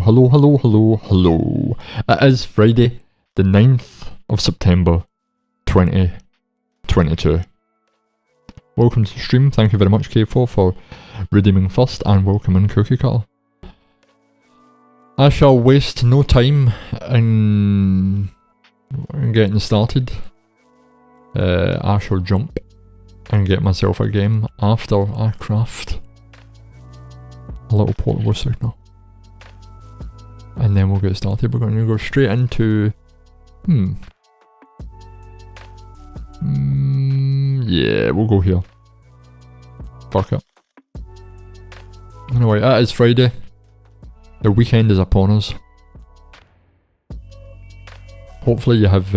hello, hello, hello, hello. It is Friday, the 9th of September, 2022. Welcome to the stream. Thank you very much, K4, for redeeming first, and welcome in, Cookie Cutter. I shall waste no time in getting started. I shall jump and get myself a game after I craft a little portable signal. And then we'll get started. We're going to go straight into... yeah, we'll go here. Fuck it. Anyway, it is Friday. The weekend is upon us. Hopefully you have...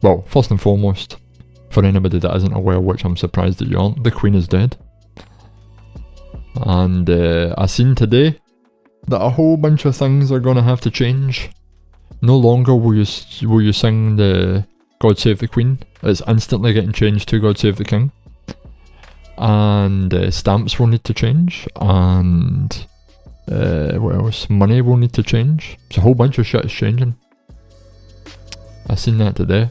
well, first and foremost, for anybody that isn't aware, which I'm surprised that you aren't, the Queen is dead. And I seen today that a whole bunch of things are going to have to change. No longer will you sing the God Save the Queen. It's instantly getting changed to God Save the King. And stamps will need to change. And what else? Money will need to change. It's a whole bunch of shit is changing. I seen that today.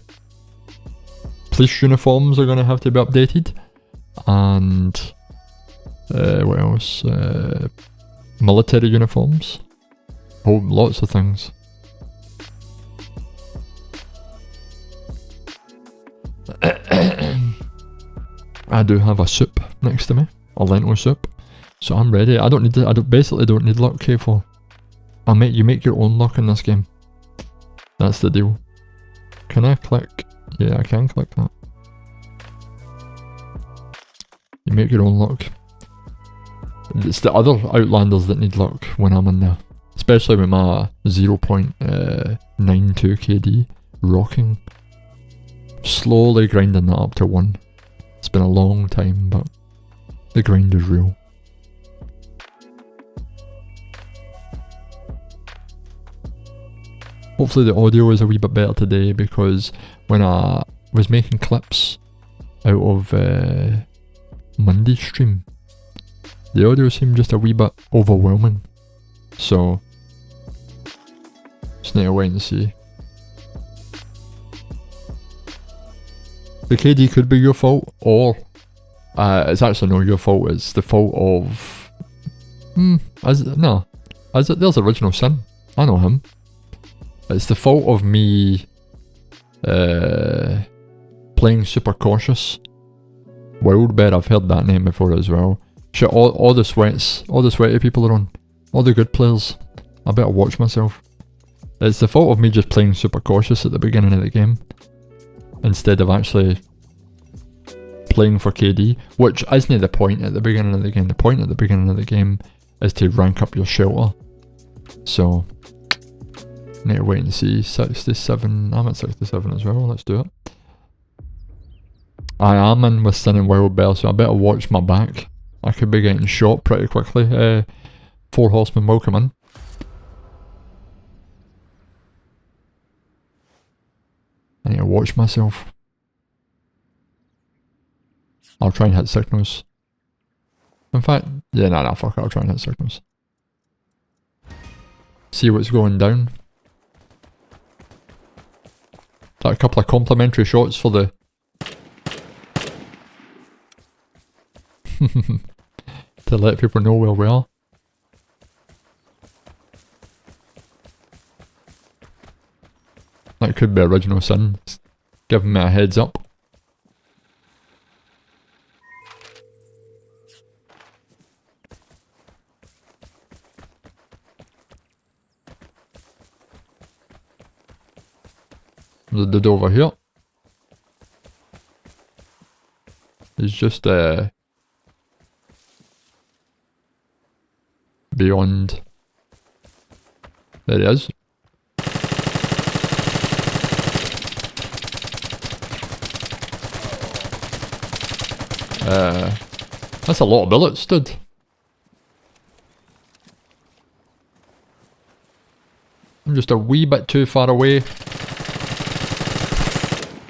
Police uniforms are going to have to be updated. And what else? Military uniforms. Oh, lots of things. I do have a soup next to me, a lentil soup, so I'm ready. I don't need basically don't need luck, K4. You make your own luck in this game. That's the deal. Can I click? Yeah, I can click that. You make your own luck. It's the other Outlanders that need luck when I'm in there. Especially with my 0.92 KD rocking. Slowly grinding that up to 1. It's been a long time, but the grind is real. Hopefully the audio is a wee bit better today, because when I was making clips out of Monday's stream, the audio seemed just a wee bit overwhelming, so just need to wait and see. The KD could be your fault, or it's actually not your fault, it's the fault of... There's Original Sin, I know him. It's the fault of me playing super cautious. Wild Bear, I've heard that name before as well. Shit, all the sweaty people are on. All the good players. I better watch myself. It's the fault of me just playing super cautious at the beginning of the game, instead of actually playing for KD, which isn't the point at the beginning of the game. The point at the beginning of the game is to rank up your shelter. So, need to wait and see. 67, I'm at 67 as well, let's do it. I am in with Sin and Wild Bear, so I better watch my back. I could be getting shot pretty quickly. 4 horsemen, welcome in. I need to watch myself. I'll try and hit signals. In fact, yeah, nah, fuck it, I'll try and hit signals. See what's going down. Got a couple of complimentary shots for the... to let people know where we are. That could be Original Sin, giving me a heads up. The dude over here is just beyond. There he is. That's a lot of bullets, dude. I'm just a wee bit too far away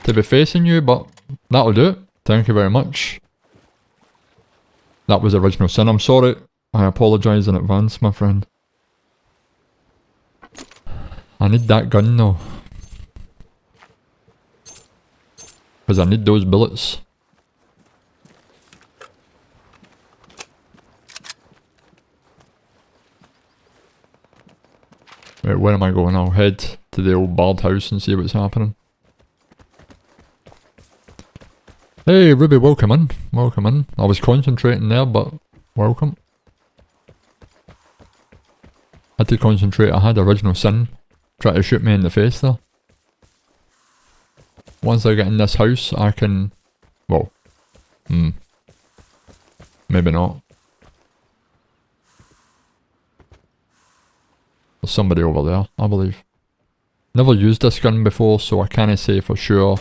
to be facing you, but that'll do it. Thank you very much. That was Original Sin. I'm sorry. I apologise in advance, my friend. I need that gun though. Because I need those bullets. Right, where am I going? I'll head to the old barred house and see what's happening. Hey Ruby, welcome in. Welcome in. I was concentrating there, but welcome. Had to concentrate. I had Original Sin try to shoot me in the face there. Once I get in this house, I can... Well, maybe not. There's somebody over there, I believe. Never used this gun before, so I can't say for sure.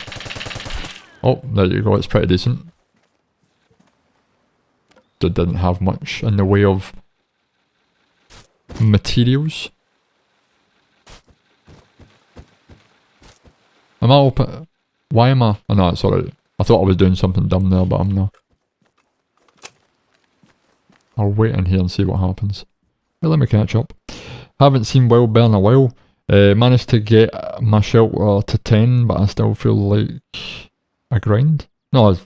Oh, there you go, it's pretty decent. It didn't have much in the way of materials. Am I open? Why am I? Oh no, it's alright. I thought I was doing something dumb there, but I'm not. I'll wait in here and see what happens. Hey, let me catch up. Haven't seen Wild Bear in a while. Managed to get my shelter to 10, but I still feel like a grind. No,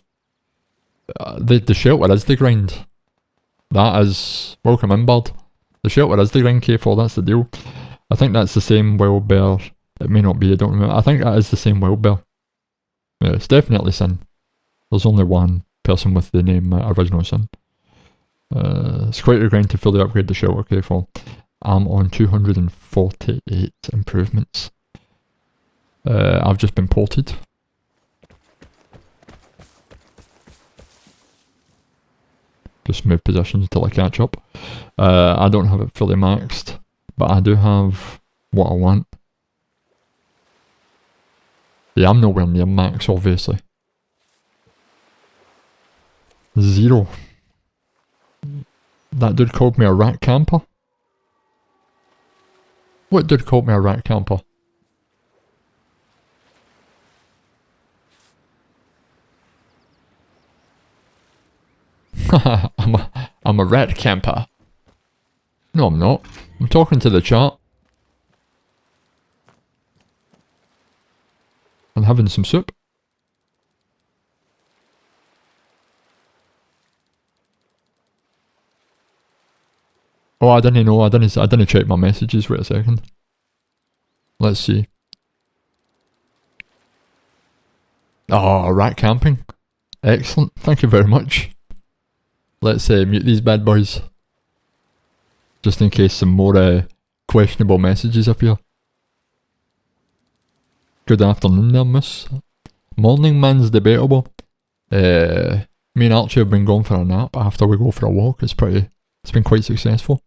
the shelter is the grind. That is... Welcome in, bird. The shelter is the grind, K4, that's the deal. I think that's the same Wild Bear. It may not be, I don't remember. I think that is the same Wild Bear. Yeah, it's definitely Sin. There's only one person with the name Original Sin. It's quite a grind to fully upgrade the shelter, K4. I'm on 248 improvements. I've just been ported. Just move positions until I catch up. I don't have it fully maxed, but I do have what I want. Yeah, I'm nowhere near max, obviously. 0. That dude called me a rat camper. What dude called me a rat camper? I'm a rat camper. No, I'm not. I'm talking to the chat. I'm having some soup. Oh, I didn't know. I didn't check my messages. Wait a second. Let's see. Oh, rat camping. Excellent. Thank you very much. Let's mute these bad boys. Just in case some more questionable messages appear. Good afternoon there, miss. Morning man's debatable. Me and Archie have been going for a nap after we go for a walk. It's been quite successful.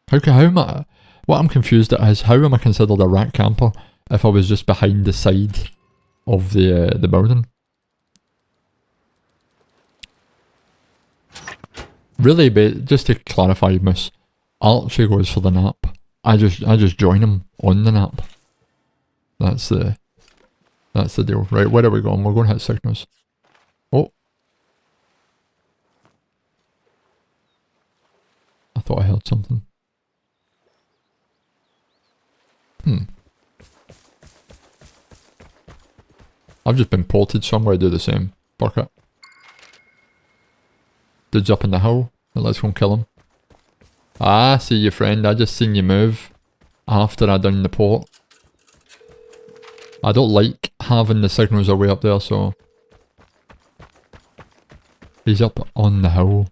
What I'm confused at is, how am I considered a rat camper if I was just behind the side of the building? Really, but just to clarify, miss, Archie goes for the nap. I just join him on the nap. That's the deal. Right, where are we going? We're going to hit signals. Oh. I thought I heard something. I've just been ported, so I'm going to do the same. Fuck it. Dude's up in the hill. Let's go and kill him. Ah, see you friend. I just seen you move after I done the port. I don't like having the signals away up there, so... He's up on the hill.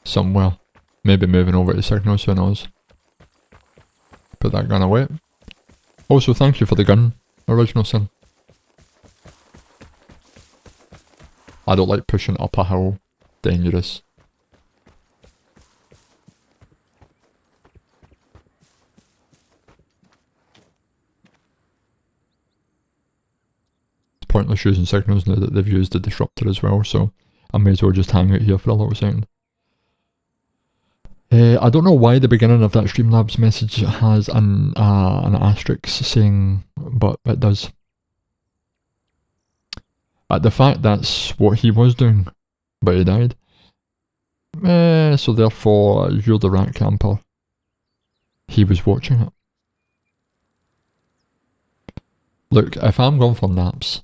Somewhere. Maybe moving over to signals, who knows. Put that gun away. Also, thank you for the gun, Original Sin. I don't like pushing up a hill. Dangerous. It's pointless using signals now that they've used the disruptor as well, so I may as well just hang out here for a little second. I don't know why the beginning of that Streamlabs message has an asterisk saying, but it does. The fact that's what he was doing, but he died. So therefore, you're the rat camper. He was watching it. Look, if I'm going for naps,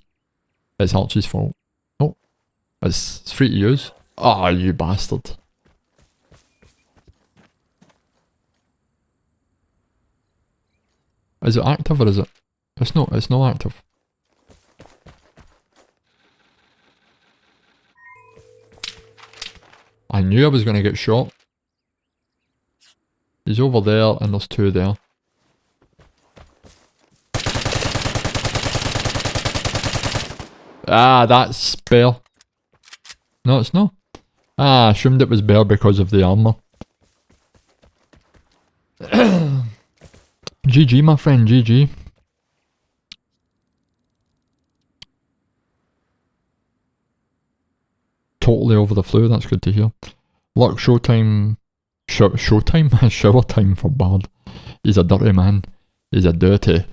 it's Archie's fault. Oh, it's free to use. Ah, you bastard. Is it active or is it? It's not active. I knew I was going to get shot. He's over there and there's two there. Ah, that's bear. No, it's not. Ah, I assumed it was bear because of the armor. GG, my friend, GG. Totally over the flu, that's good to hear. Look, showtime. Showtime? Shower time for Bard. He's a dirty man. He's a dirty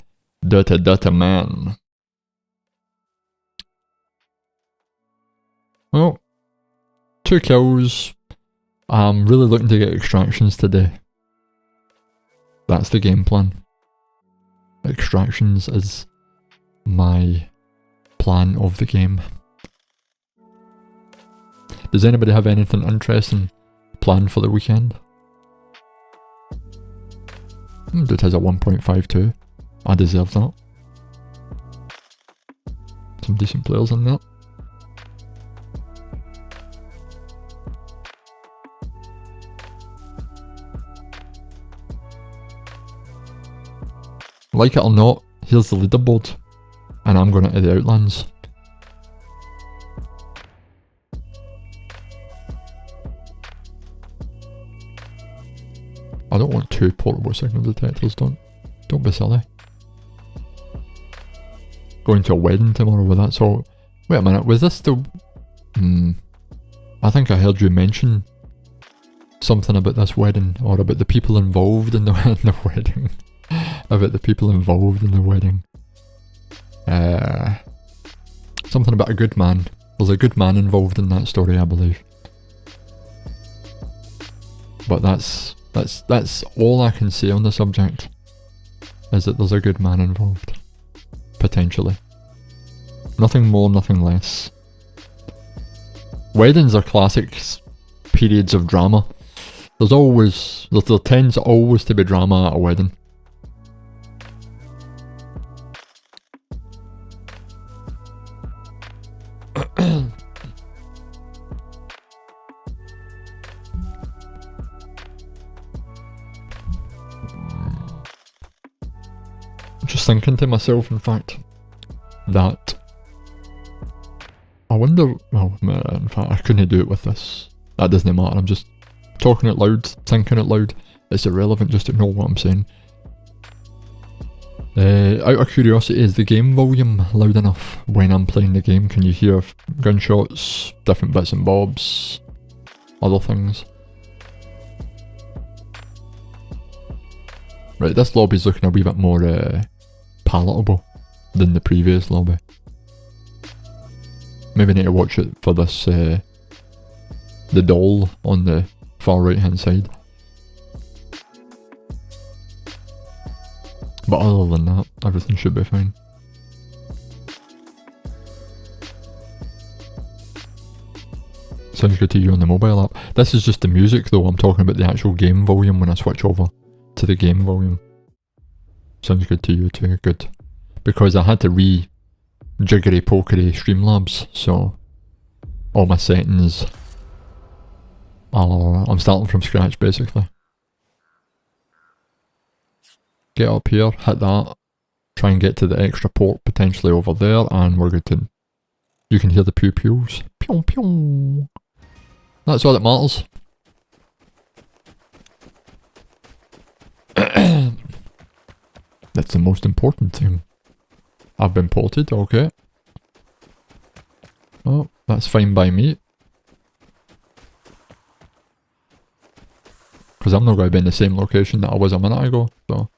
man. Well, 2 kills. I'm really looking to get extractions today. That's the game plan. Extractions is my plan of the game. Does anybody have anything interesting planned for the weekend? Dude has a 1.52. I deserve that. Some decent players in there. Like it or not, here's the leaderboard. And I'm going into the Outlands. I don't want 2 portable signal detectors, don't be silly. Going to a wedding tomorrow with that, so... Wait a minute, was this the... I think I heard you mention something about this wedding, or about the people involved in the, in the wedding. About the people involved in the wedding. Something about a good man. There's a good man involved in that story, I believe. But that's all I can say on the subject. Is that there's a good man involved. Potentially. Nothing more, nothing less. Weddings are classic periods of drama. There tends always to be drama at a wedding. Just thinking to myself, in fact, that I wonder, well, in fact, I couldn't do it with this. That doesn't matter, I'm just talking out loud, thinking out loud. It's irrelevant, just ignore what I'm saying. Out of curiosity, is the game volume loud enough when I'm playing the game? Can you hear gunshots, different bits and bobs, other things? Right, this lobby's looking a wee bit more palatable than the previous lobby. Maybe need to watch it for this, the doll on the far right hand side. But other than that, everything should be fine. Sounds good to you on the mobile app. This is just the music though, I'm talking about the actual game volume when I switch over to the game volume. Sounds good to you too, good. Because I had to jiggery pokery Streamlabs, so all my settings are, I'm starting from scratch basically. Get up here, hit that, try and get to the extra port potentially over there, and we're good to... You can hear the pew pews. Pew pew. That's all that matters. That's the most important thing. I've been ported, okay. Oh, that's fine by me. Because I'm not going to be in the same location that I was a minute ago, so...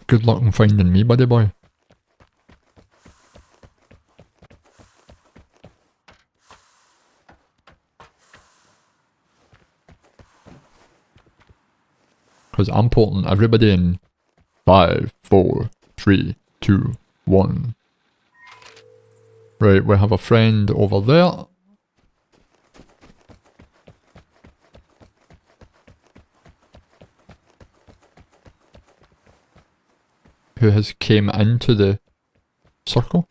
Good luck in finding me, buddy boy. because I'm porting everybody in 5, 4, 3, 2, 1. Right, we have a friend over there. Who has came into the circle,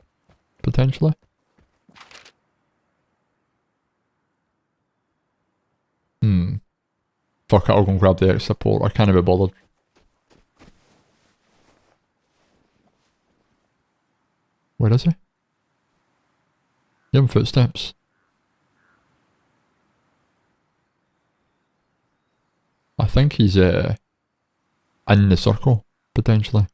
potentially. Fuck it, I'll go and grab the extra port. I can't be bothered. Where is he? Hearing footsteps. I think he's in the circle, potentially.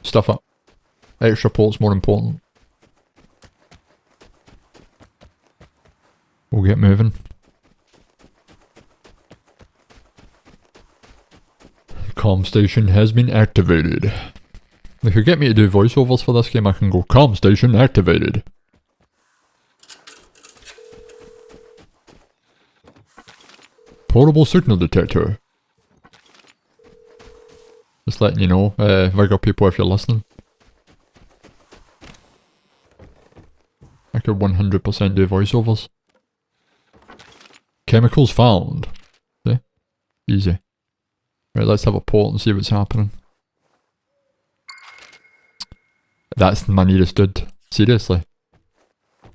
Stuff up. Extra port's more important. We'll get moving. Comm station has been activated. They could get me to do voiceovers for this game. I can go, comm station activated. Portable signal detector. Just letting you know, Vigor people, if you're listening. I could 100% do voiceovers. Chemicals found. See? Easy. Right, let's have a port and see what's happening. That's my nearest dude. Seriously.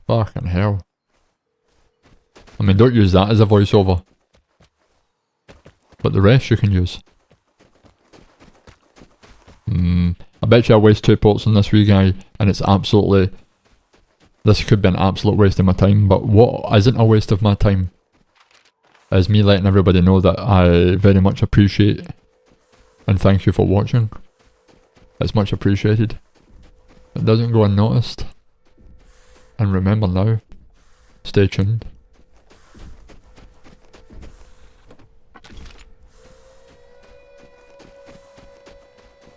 Fucking hell. I mean, don't use that as a voiceover. But the rest you can use. I bet you I waste 2 ports on this wee guy, and it's absolutely... This could be an absolute waste of my time, but what isn't a waste of my time is me letting everybody know that I very much appreciate and thank you for watching. It's much appreciated. It doesn't go unnoticed. And remember now, stay tuned.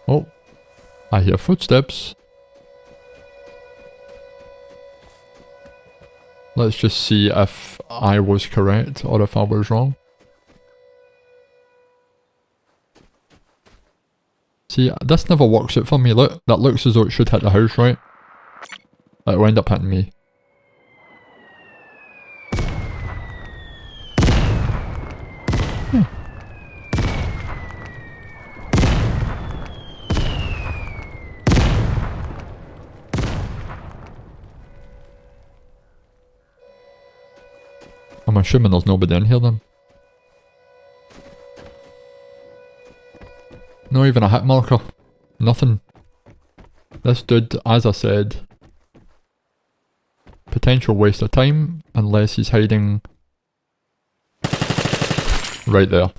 Oh, I hear footsteps. Let's just see if I was correct or if I was wrong. See, this never works out for me. Look, that looks as though it should hit the house, right? It'll end up hitting me. I'm assuming there's nobody in here then. Not even a hit marker. Nothing. This dude, as I said, potential waste of time unless he's hiding right there.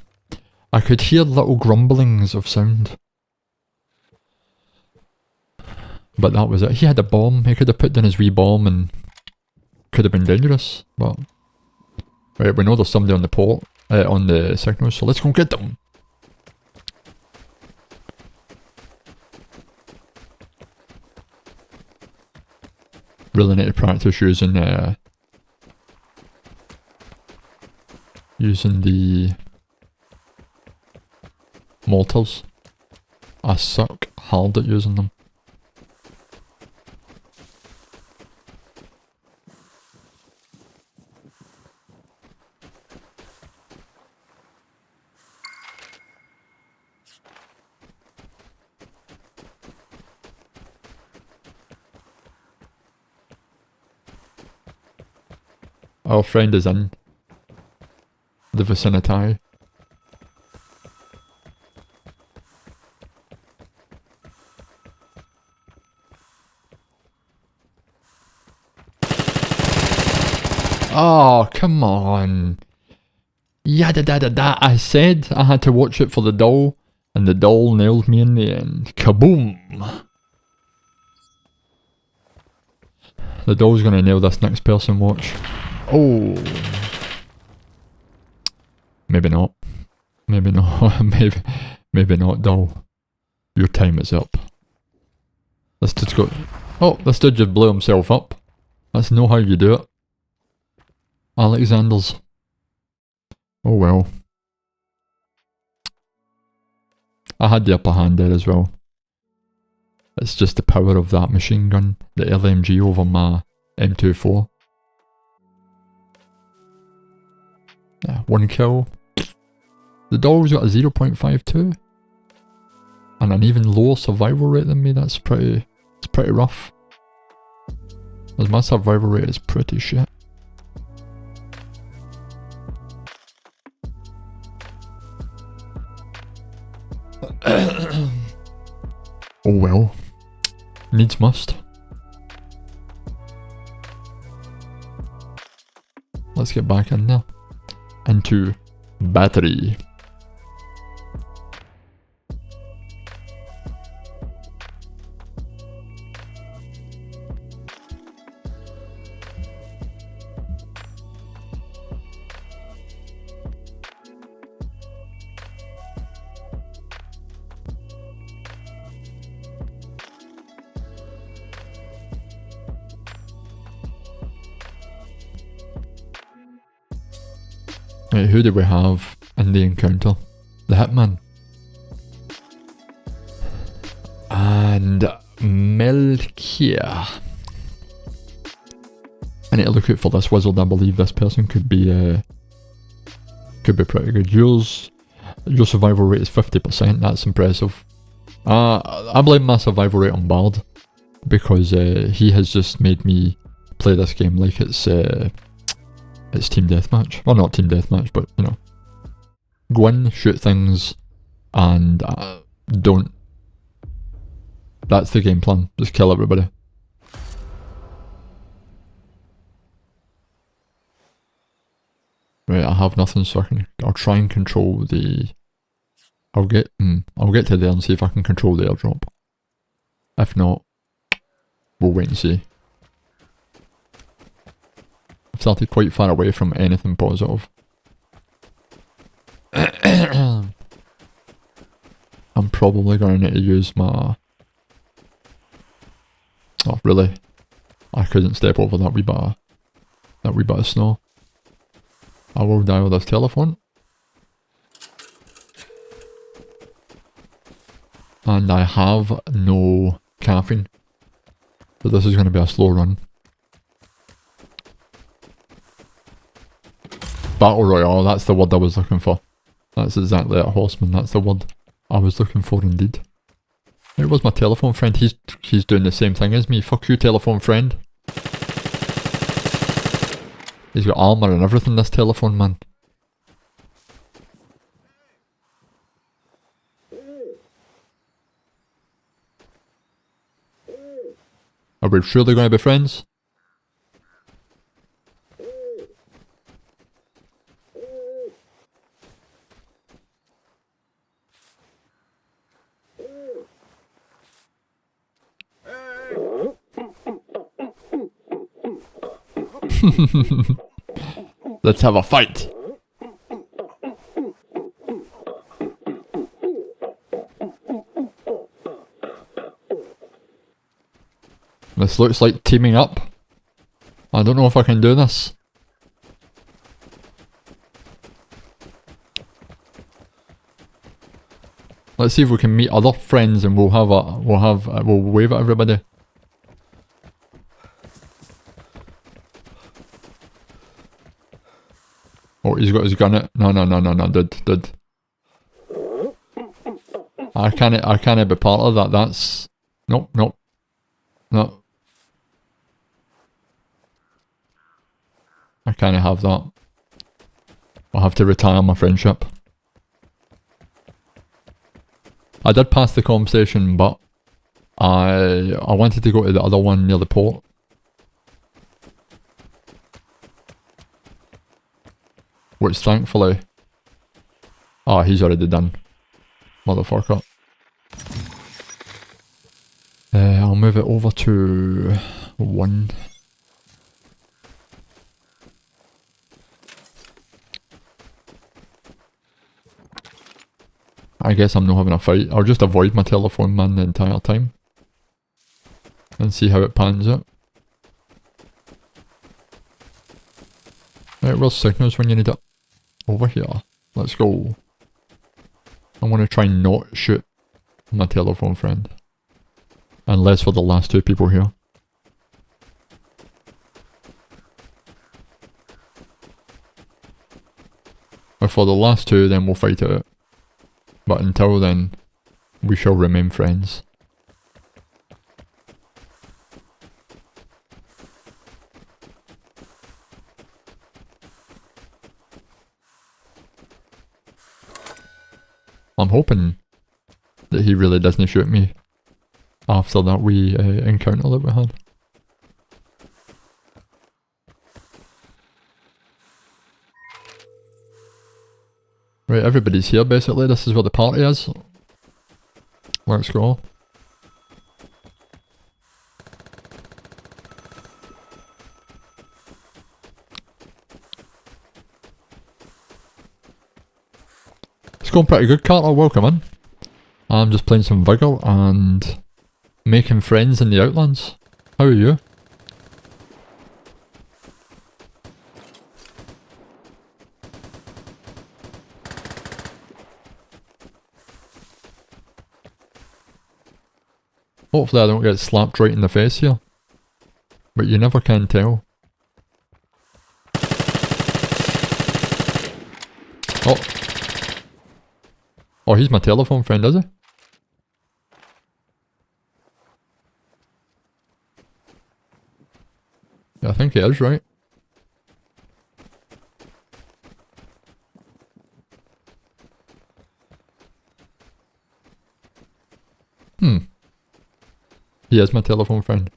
I could hear little grumblings of sound. But that was it. He had a bomb. He could have put down his wee bomb and could have been dangerous. But right, we know there's somebody on the port, on the signal, so let's go get them. Really need to practice using the mortars. I suck hard at using them. Our friend is in the vicinity. Oh, come on. Yada da da da. I said I had to watch it for the doll, and the doll nailed me in the end. Kaboom! The doll's gonna nail this next person, watch. Oh. Maybe not. Maybe not. maybe not, doll. Your time is up. This dude's got... Oh, this dude just blew himself up. That's not how you do it. Alexander's. Oh well. I had the upper hand there as well. It's just the power of that machine gun, the LMG over my M24. Yeah, 1 kill. The dog's got a 0.52. And an even lower survival rate than me, it's pretty rough. As my survival rate is pretty shit. Oh well. Needs must. Let's get back in there. Into battery. Right, who do we have in the encounter? The Hitman. And Melchior. I need to look out for this wizard. I believe this person could be pretty good. Your survival rate is 50%, that's impressive. I blame my survival rate on Bard, because he has just made me play this game like it's team deathmatch. Well, not team deathmatch, but you know. Go in, shoot things, and don't. That's the game plan. Just kill everybody. Right, I have nothing, so I'll try and control the... I'll get to there and see if I can control the airdrop. If not, we'll wait and see. I've started quite far away from anything positive. I'm probably going to need to use my... Oh, really? I couldn't step over that wee bit of snow. I will dial this telephone. And I have no caffeine. So this is going to be a slow run. Battle Royale, that's the word I was looking for. That's exactly it, Horseman, that's the word I was looking for indeed. There was my telephone friend, he's doing the same thing as me. Fuck you, telephone friend. He's got armour and everything, this telephone man. Are we surely going to be friends? Let's have a fight. This looks like teaming up. I don't know if I can do this. Let's see if we can meet other friends and we'll wave at everybody. Oh, he's got his gun out. No, dude. I can't be part of that. That's nope. No. I can't have that. I'll have to retire my friendship. I did pass the conversation, but I wanted to go to the other one near the port. Which thankfully... Oh, he's already done. Motherfucker. I'll move it over to 1. I guess I'm not having a fight. I'll just avoid my telephone man the entire time. And see how it pans out. Right, where's signals when you need it? over here. Let's go. I want to try and not shoot my telephone friend. Unless for the last two people here. If for the last two, then we'll fight it out. But until then, we shall remain friends. I'm hoping that he really doesn't shoot me after that wee encounter that we had. Right, everybody's here basically. This is where the party is. Let's go. It's going pretty good, Carter. Welcome in. I'm just playing some Vigor and making friends in the Outlands. How are you? Hopefully I don't get slapped right in the face here. But you never can tell. Oh. Oh, he's my telephone friend, is he? Yeah, I think he is, right? He is my telephone friend.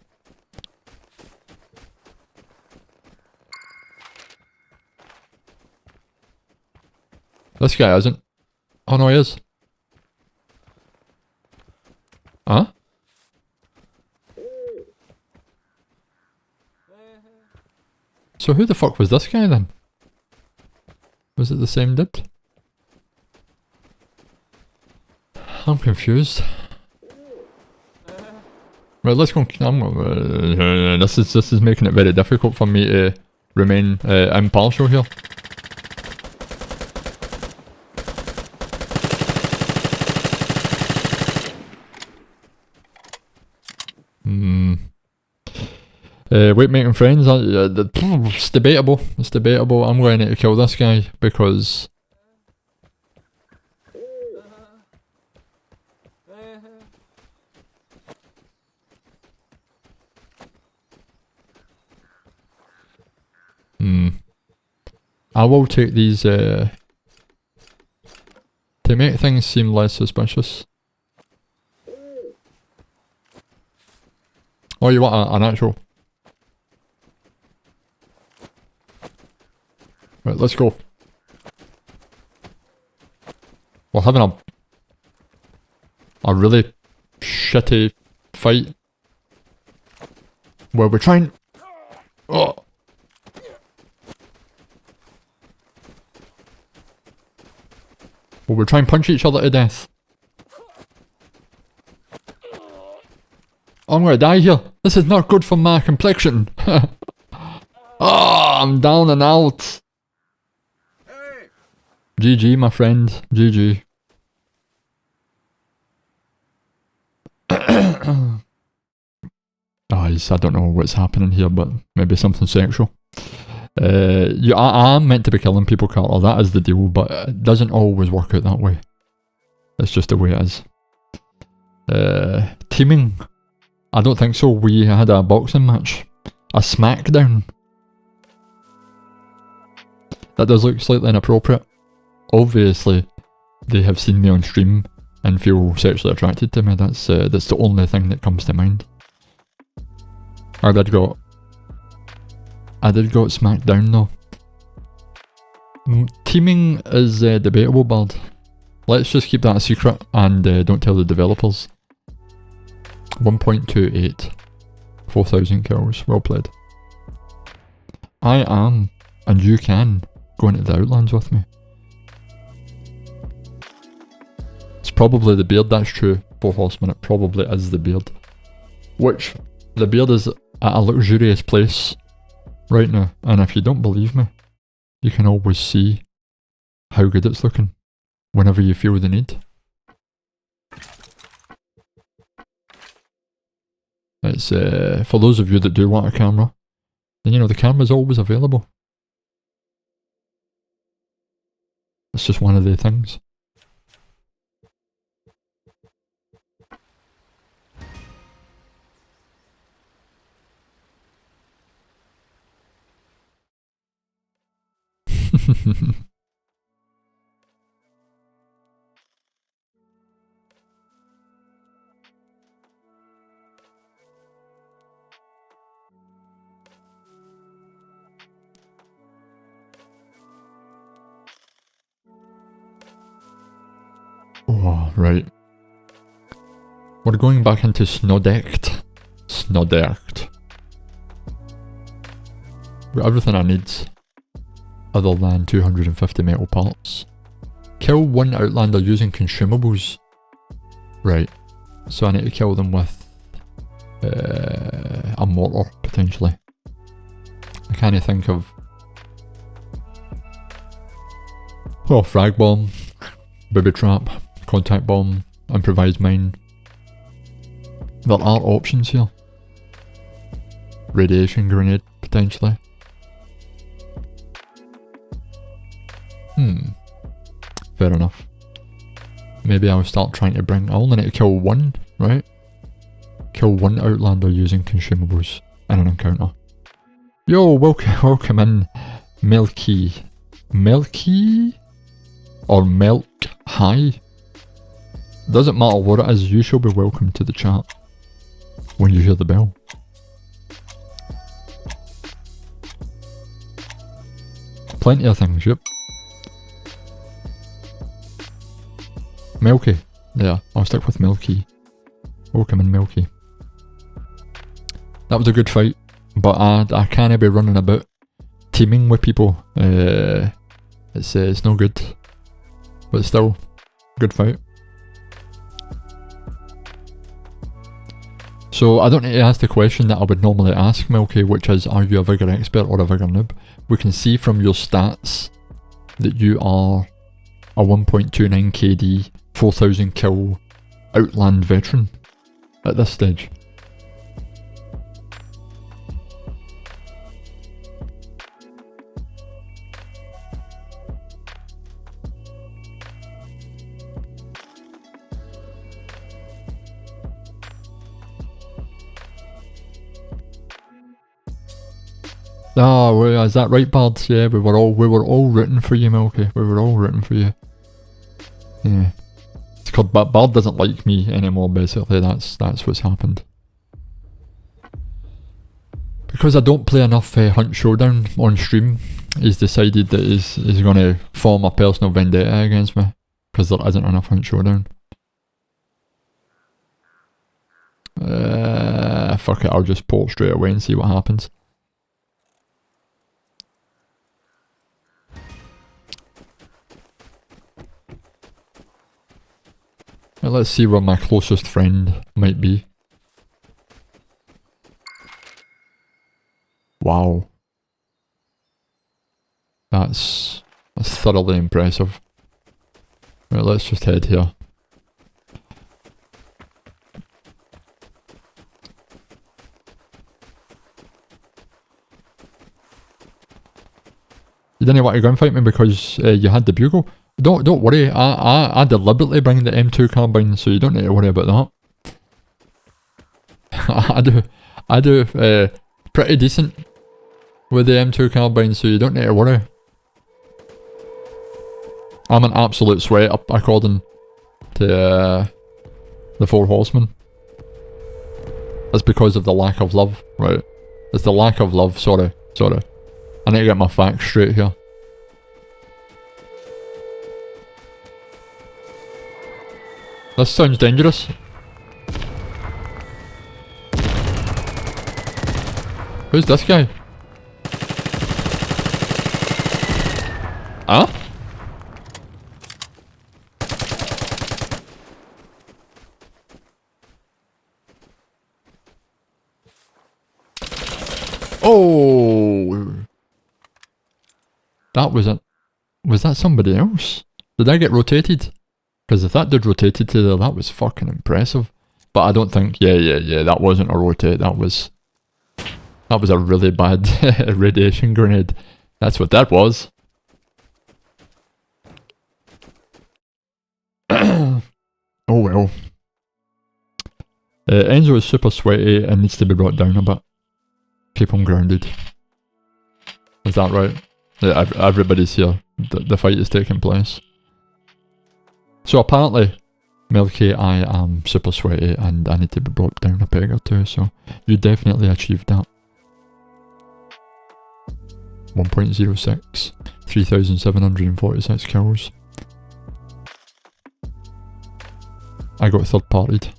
This guy isn't. Oh no, he is. Huh? So who the fuck was this guy then? Was it the same dude? I'm confused. Right, let's go. This is making it very difficult for me to remain impartial here. Wait, making friends. It's debatable. It's debatable. I'm going to need to kill this guy because. I will take these to make things seem less suspicious. Oh, you want an actual? Right, let's go. We're having a really shitty fight where we're trying. Oh. Well, we're trying to punch each other to death. I'm gonna die here. This is not good for my complexion. I'm down and out. GG, my friend. GG. I don't know what's happening here, but maybe something sexual. I am meant to be killing people, Carter. That is the deal, but it doesn't always work out that way. It's just the way it is. Teaming? I don't think so. We had a boxing match. A smackdown. That does look slightly inappropriate. Obviously, they have seen me on stream and feel sexually attracted to me. That's the only thing that comes to mind. I did got smacked down though. Teaming is debatable, Bard. Let's just keep that a secret and don't tell the developers. 1.28. 4,000 kills. Well played. I am, and you can, go into the Outlands with me. It's probably the beard, that's true. 4 horsemen, it probably is the beard. Which, the beard is at a luxurious place right now, and if you don't believe me, you can always see how good it's looking whenever you feel the need. It's for those of you that do want a camera, then you know the camera's always available. It's just one of the things. Oh, right. We're going back into Snodect. Snodect. Got everything I need, other than 250 metal parts. Kill one Outlander using consumables. Right. So I need to kill them with a mortar, potentially. I can't think of... Oh, frag bomb, booby trap, contact bomb, improvised mine. There are options here. Radiation grenade, potentially. Fair enough. Maybe I'll start trying to bring... I only need to kill one, right? Kill one Outlander using consumables in an encounter. Yo, welcome in, Milky. Milky? Or Milk High? Doesn't matter what it is, you shall be welcome to the chat when you hear the bell. Plenty of things, yep. Milky. Yeah, I'll stick with Milky. Welcome in, Milky. That was a good fight, but I can't be running about teaming with people. It's no good. But still, good fight. So I don't need to ask the question that I would normally ask Milky, which is, are you a Vigor expert or a Vigor noob? We can see from your stats that you are a 1.29 KD, 4000 kill Outland veteran at this stage. Ah, is that right, Bard? Yeah, we were all rooting for you, Milky. We were all rooting for you. Yeah. It's called Bard doesn't like me anymore, basically. That's what's happened. Because I don't play enough Hunt Showdown on stream, he's decided that he's going to form a personal vendetta against me. Because there isn't enough Hunt Showdown. Fuck it, I'll just port straight away and see what happens. Let's see where my closest friend might be. Wow. That's thoroughly impressive. Right, let's just head here. You didn't want to gunfight me because you had the bugle? Don't worry, I deliberately bring the M2 carbine, so you don't need to worry about that. I do pretty decent with the M2 carbine, so you don't need to worry. I'm an absolute sweat up according to the Four Horsemen. That's because of the lack of love, right? It's the lack of love, sorry. I need to get my facts straight here. This sounds dangerous. Who's this guy? Huh? Oh! That was it. Was that somebody else? Did I get rotated? Because if that dude rotated to there, that was fucking impressive. But I don't think, yeah, that wasn't a rotate, that was a really bad radiation grenade. That's what that was. Oh well. Enzo is super sweaty and needs to be brought down a bit. Keep him grounded. Is that right? Yeah, everybody's here. The fight is taking place. So apparently, Milky, I am super sweaty and I need to be brought down a peg or two, so you definitely achieved that. 1.06, 3,746 kills. I got third partied.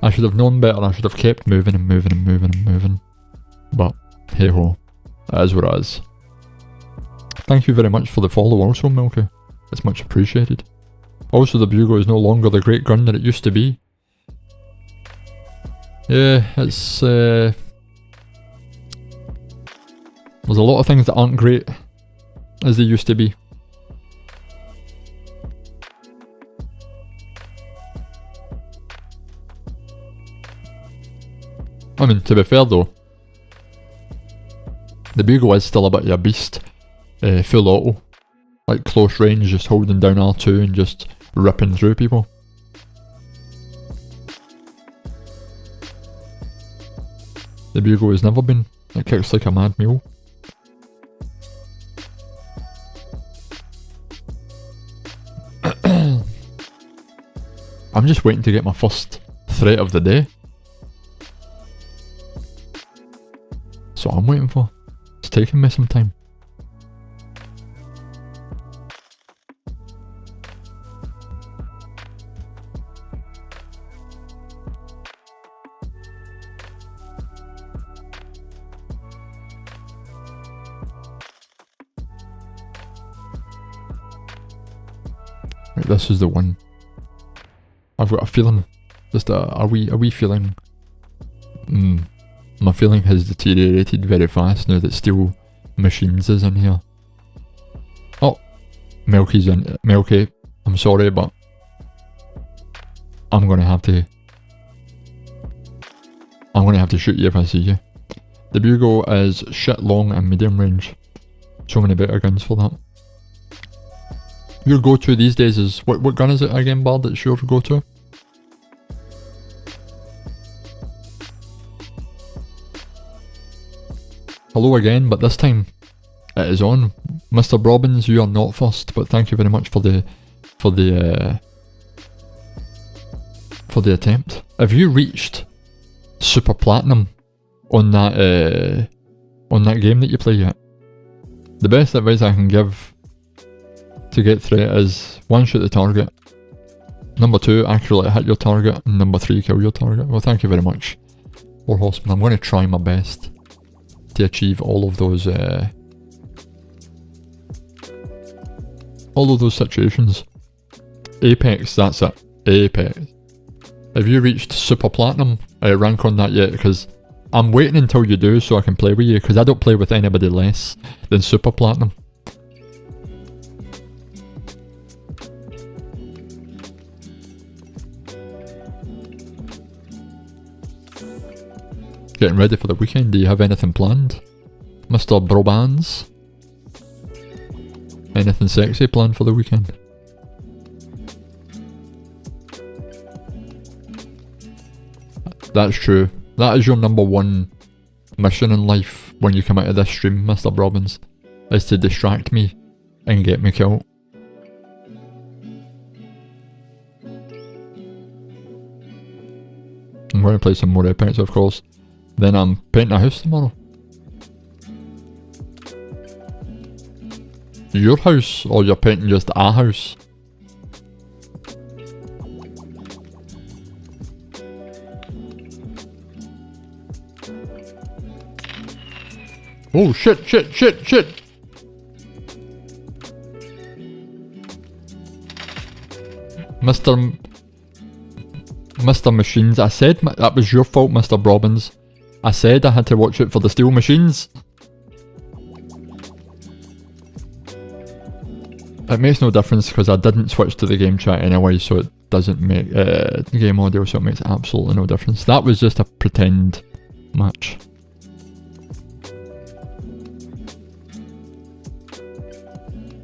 I should have known better, I should have kept moving and moving and moving and moving. But, hey ho, it is what it is. Thank you very much for the follow also, Milky. It's much appreciated. Also, the Bugle is no longer the great gun that it used to be. Yeah, it's there's a lot of things that aren't great as they used to be. I mean, to be fair though, the Bugle is still a bit of a beast. Full auto. Like close range, just holding down R2 and just ripping through people. The Bugle has never been. It kicks like a mad mule. I'm just waiting to get my first threat of the day. That's what I'm waiting for. It's taking me some time. Right, this is the one. I've got a feeling, just a wee feeling. My feeling has deteriorated very fast now that Steel Machines is in here. Oh, Milky's in. Milky, I'm sorry, but I'm gonna have to shoot you if I see you. The Bugle is shit long and medium range. So many better guns for that. Your go-to these days is, what gun is it again, Bard, that's your go-to? Hello again, but this time it is on. Mr. Robbins, you are not first, but thank you very much for the attempt. Have you reached Super Platinum on that game that you play yet? The best advice I can give to get through it is 1, shoot the target. Number 2, accurately hit your target. And number 3, kill your target. Well, thank you very much, War Horseman. I'm going to try my best to achieve all of those situations. Apex, that's it. Apex. Have you reached Super Platinum rank on that yet? Because I'm waiting until you do so I can play with you, because I don't play with anybody less than Super Platinum. Getting ready for the weekend. Do you have anything planned, Mr. Brobans? Anything sexy planned for the weekend? That's true. That is your number one mission in life when you come out of this stream, Mr. Brobans, is to distract me and get me killed. I'm going to play some more Apex, of course. Then I'm painting a house tomorrow. Your house, or you're painting just a house? Oh shit. Mr. Machines, I said that was your fault, Mr. Robbins. I said I had to watch it for the Steel Machines. It makes no difference because I didn't switch to the game chat anyway, so it doesn't make game audio, so it makes absolutely no difference. That was just a pretend match.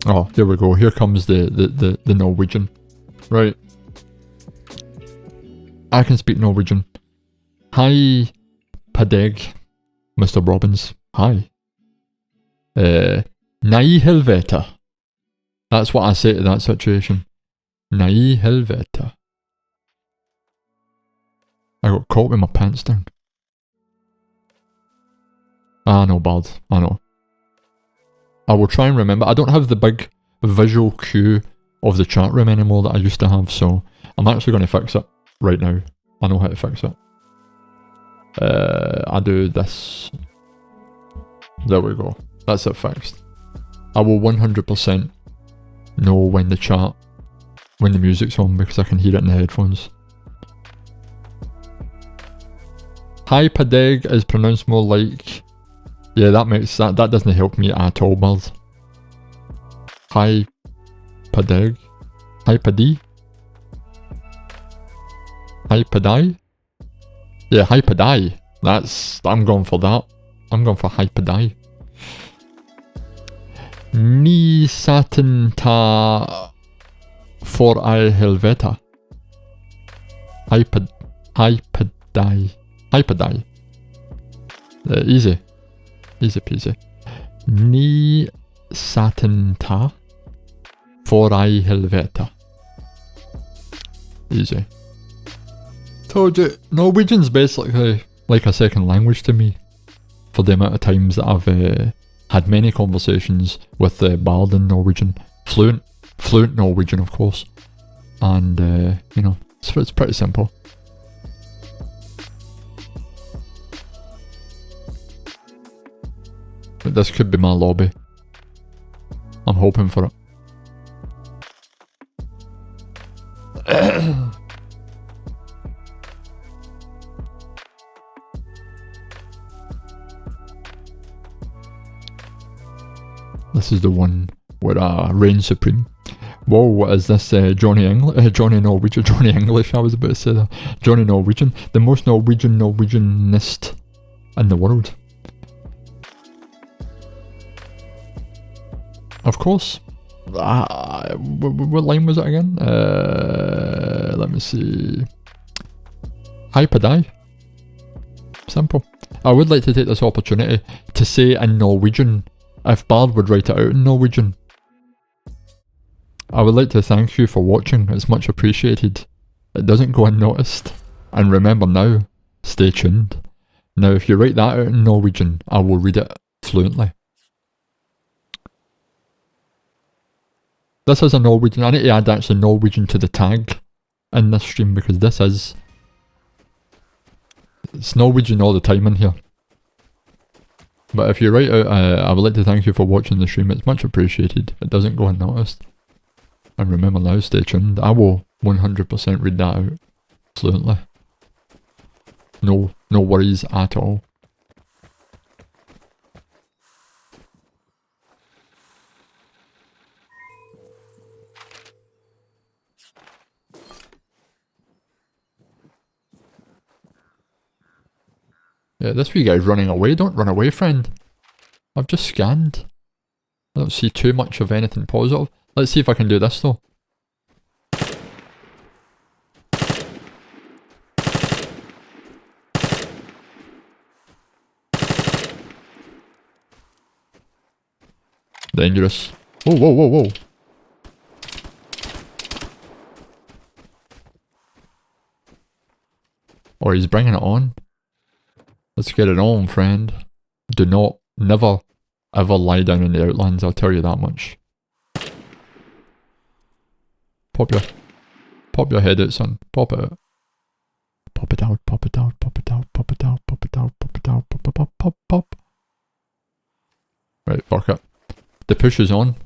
Oh, there we go. Here comes the Norwegian. Right. I can speak Norwegian. Hi, Padeg, Mr. Robbins. Hi. Nei helvete. That's what I say to that situation. Nei helvete. I got caught with my pants down. I know, bad. I know. I will try and remember. I don't have the big visual cue of the chat room anymore that I used to have, so I'm actually going to fix it right now. I know how to fix it. I do this. There we go. That's it fixed. I will 100% know when the music's on because I can hear it in the headphones. Hi Padeg is pronounced more like... Yeah, that doesn't help me at all, Bird. Hi Padeg. Hi Paddy. Hi Padai. Yeah, hi Padai. I'm going for that. I'm going for hi Padai. Ni satin ta for I helveta. Hi Padai. Hi Padai. Easy. Easy peasy. Ni satin ta for I helveta. Easy. Told you, Norwegian's basically like a second language to me. For the amount of times that I've had many conversations with Bard in Norwegian. Fluent Norwegian, of course. And, you know, it's pretty simple. But this could be my lobby. I'm hoping for it. This is the one where reign supreme. Whoa, what is this? Johnny Norwegian, Johnny English, I was about to say that. Johnny Norwegian, the most Norwegianist in the world. Of course. What line was it again? Let me see. Hi Padai. Simple. I would like to take this opportunity to say in Norwegian, if Bard would write it out in Norwegian. I would like to thank you for watching, it's much appreciated. It doesn't go unnoticed. And remember now, stay tuned. Now if you write that out in Norwegian, I will read it fluently. This is a Norwegian, I need to add actually Norwegian to the tag in this stream because it's Norwegian all the time in here. But if you write out, I would like to thank you for watching the stream, it's much appreciated, it doesn't go unnoticed. And remember now, stay tuned, I will 100% read that out fluently. No worries at all. Yeah, this wee guy's running away. Don't run away, friend. I've just scanned. I don't see too much of anything positive. Let's see if I can do this though. Dangerous. Whoa, whoa, whoa, whoa. Or he's bringing it on. Let's get it on, friend. Do not, never, ever lie down in the Outlands, I'll tell you that much. Pop your head out, son. Pop it out. Pop it out, pop it out, pop it out, pop it out, pop it out, pop it out, pop, pop, pop, pop, pop. Right, fuck it. The push is on.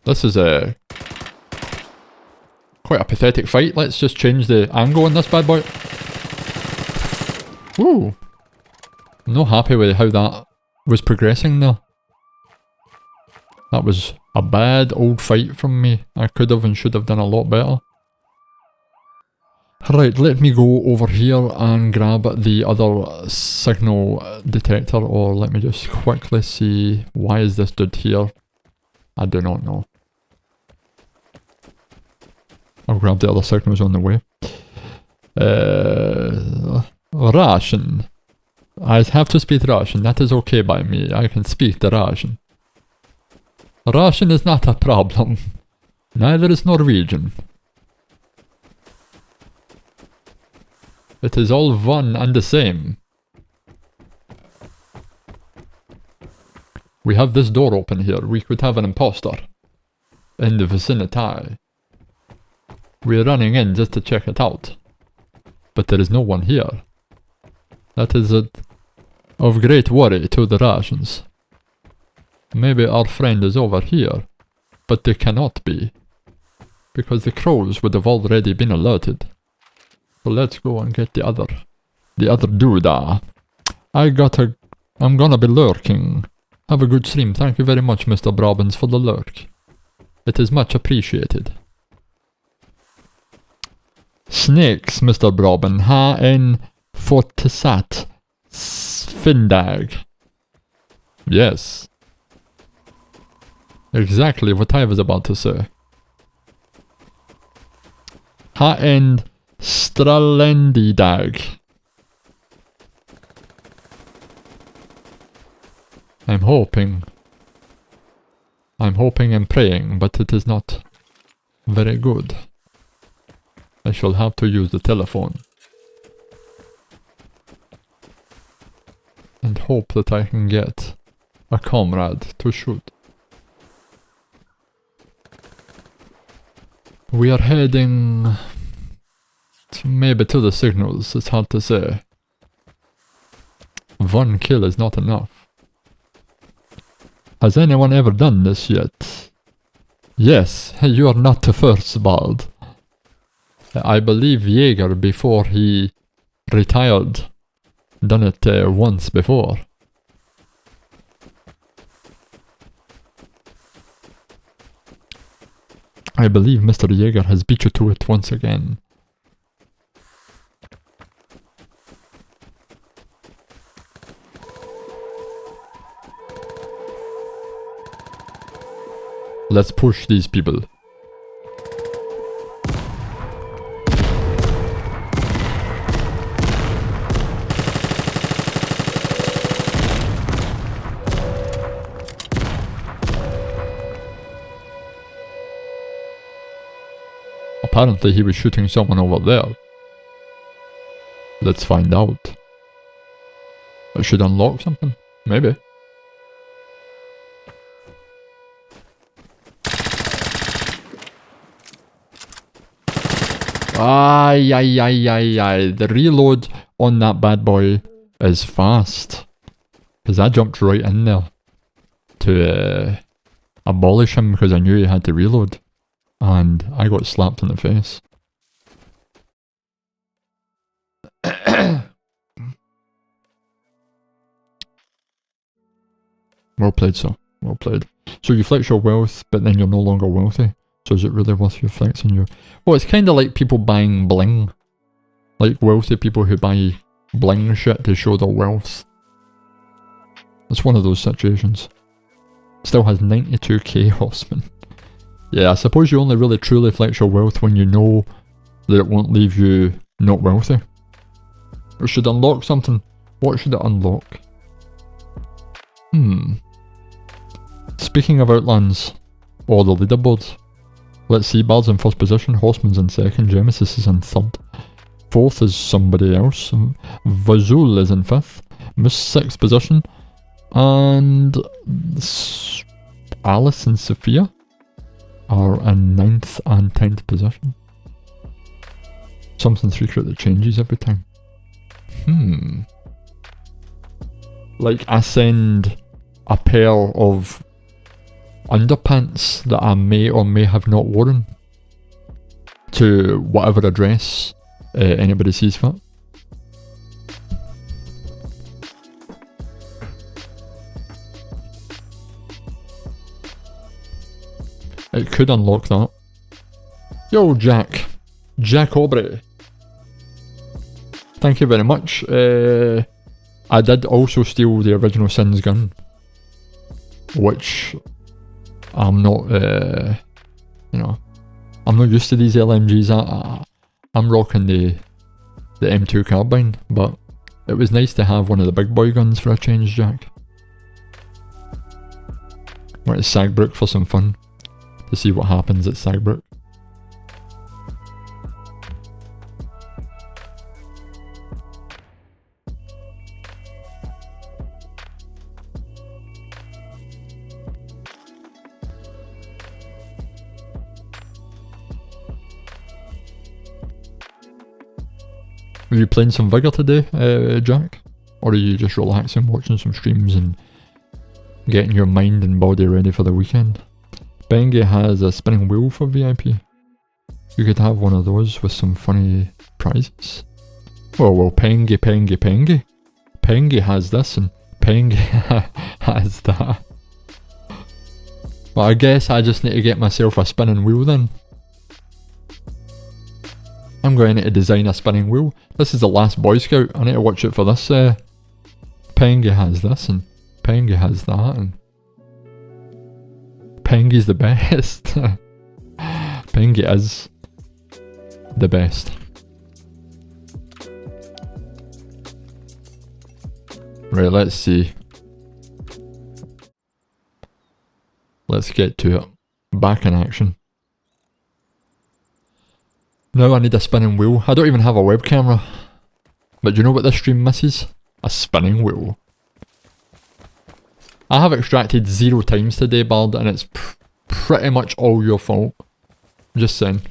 This is a... Quite a pathetic fight. Let's just change the angle on this bad boy. Woo! I'm not happy with how that was progressing there. That was a bad old fight from me. I could have and should have done a lot better. Right, let me go over here and grab the other signal detector, or let me just quickly see, why is this dude here? I do not know. I'll grab the other signals on the way. Russian. I have to speak Russian, that is okay by me, I can speak the Russian. Russian is not a problem. Neither is Norwegian. It is all one and the same. We have this door open here. We could have an imposter in the vicinity. We are running in just to check it out. But there is no one here. That is of great worry to the Russians. Maybe our friend is over here, but they cannot be, because the crows would have already been alerted. So let's go and get the other dude. I'm gonna be lurking. Have a good stream. Thank you very much, Mr. Brabins, for the lurk. It is much appreciated. Snakes, Mr. Brabin. Ha en fortsatt findag. Yes. Exactly what I was about to say. Ha en stralendi dag. I'm hoping and praying, but it is not very good. I shall have to use the telephone. And hope that I can get a comrade to shoot. We are heading maybe to the signals, it's hard to say. One kill is not enough. Has anyone ever done this yet? Yes, you are not the first, Bald. I believe Vigor, before he retired, done it once before. I believe Mr. Jaeger has beat you to it once again. Let's push these people. Apparently he was shooting someone over there. Let's find out. I should unlock something? Maybe. Ay, ay, ay, ay, ay. The reload on that bad boy is fast. Because I jumped right in there to abolish him because I knew he had to reload. And I got slapped in the face. Well played, sir. Well played. So you flex your wealth, but then you're no longer wealthy. So is it really worth you flexing your... Well, it's kind of like people buying bling. Like wealthy people who buy bling shit to show their wealth. It's one of those situations. Still has 92k horsemen. Yeah, I suppose you only really truly flex your wealth when you know that it won't leave you not wealthy. It should unlock something. What should it unlock? Speaking of Outlands, or the leaderboards. Let's see, Bard's in first position, Horseman's in second, Genesis is in third. Fourth is somebody else. Vazul is in fifth. Miss sixth position. And Alice and Sophia are in 9th and 10th position. Something secret that changes every time. Like I send a pair of underpants that I may or may have not worn. to whatever address anybody sees fit. It could unlock that. Yo, Jack Aubrey. Thank you very much. I did also steal the original Sins gun, which I'm not, you know, I'm not used to these LMGs. I'm rocking the M2 carbine, but it was nice to have one of the big boy guns for a change, Jack. Went to Sagbrook for some fun, to see what happens at Sagbrook. Are you playing some Vigor today, Jack? Or are you just relaxing, watching some streams and getting your mind and body ready for the weekend? Bengi has a spinning wheel for VIP. You could have one of those with some funny prizes. Well, Pengi. Pengi has this and Pengi has that. Well, I guess I just need to get myself a spinning wheel then. I'm going to design a spinning wheel. This is the last Boy Scout. I need to watch it for this. Pengi has this and Pengi has that and Pengi's the best. Pengi is the best. Right, let's see. Let's get to it. Back in action. Now I need a spinning wheel. I don't even have a web camera. But do you know what this stream misses? A spinning wheel. I have extracted 0 times today, Bard, and it's pretty much all your fault. Just saying.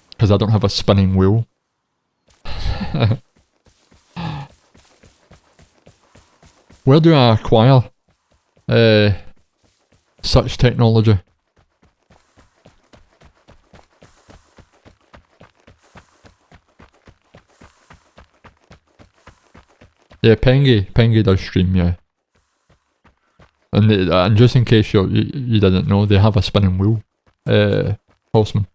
Because I don't have a spinning wheel. Where do I acquire such technology? Yeah, Pengi does stream, yeah. And just in case you didn't know, they have a spinning wheel, Horseman.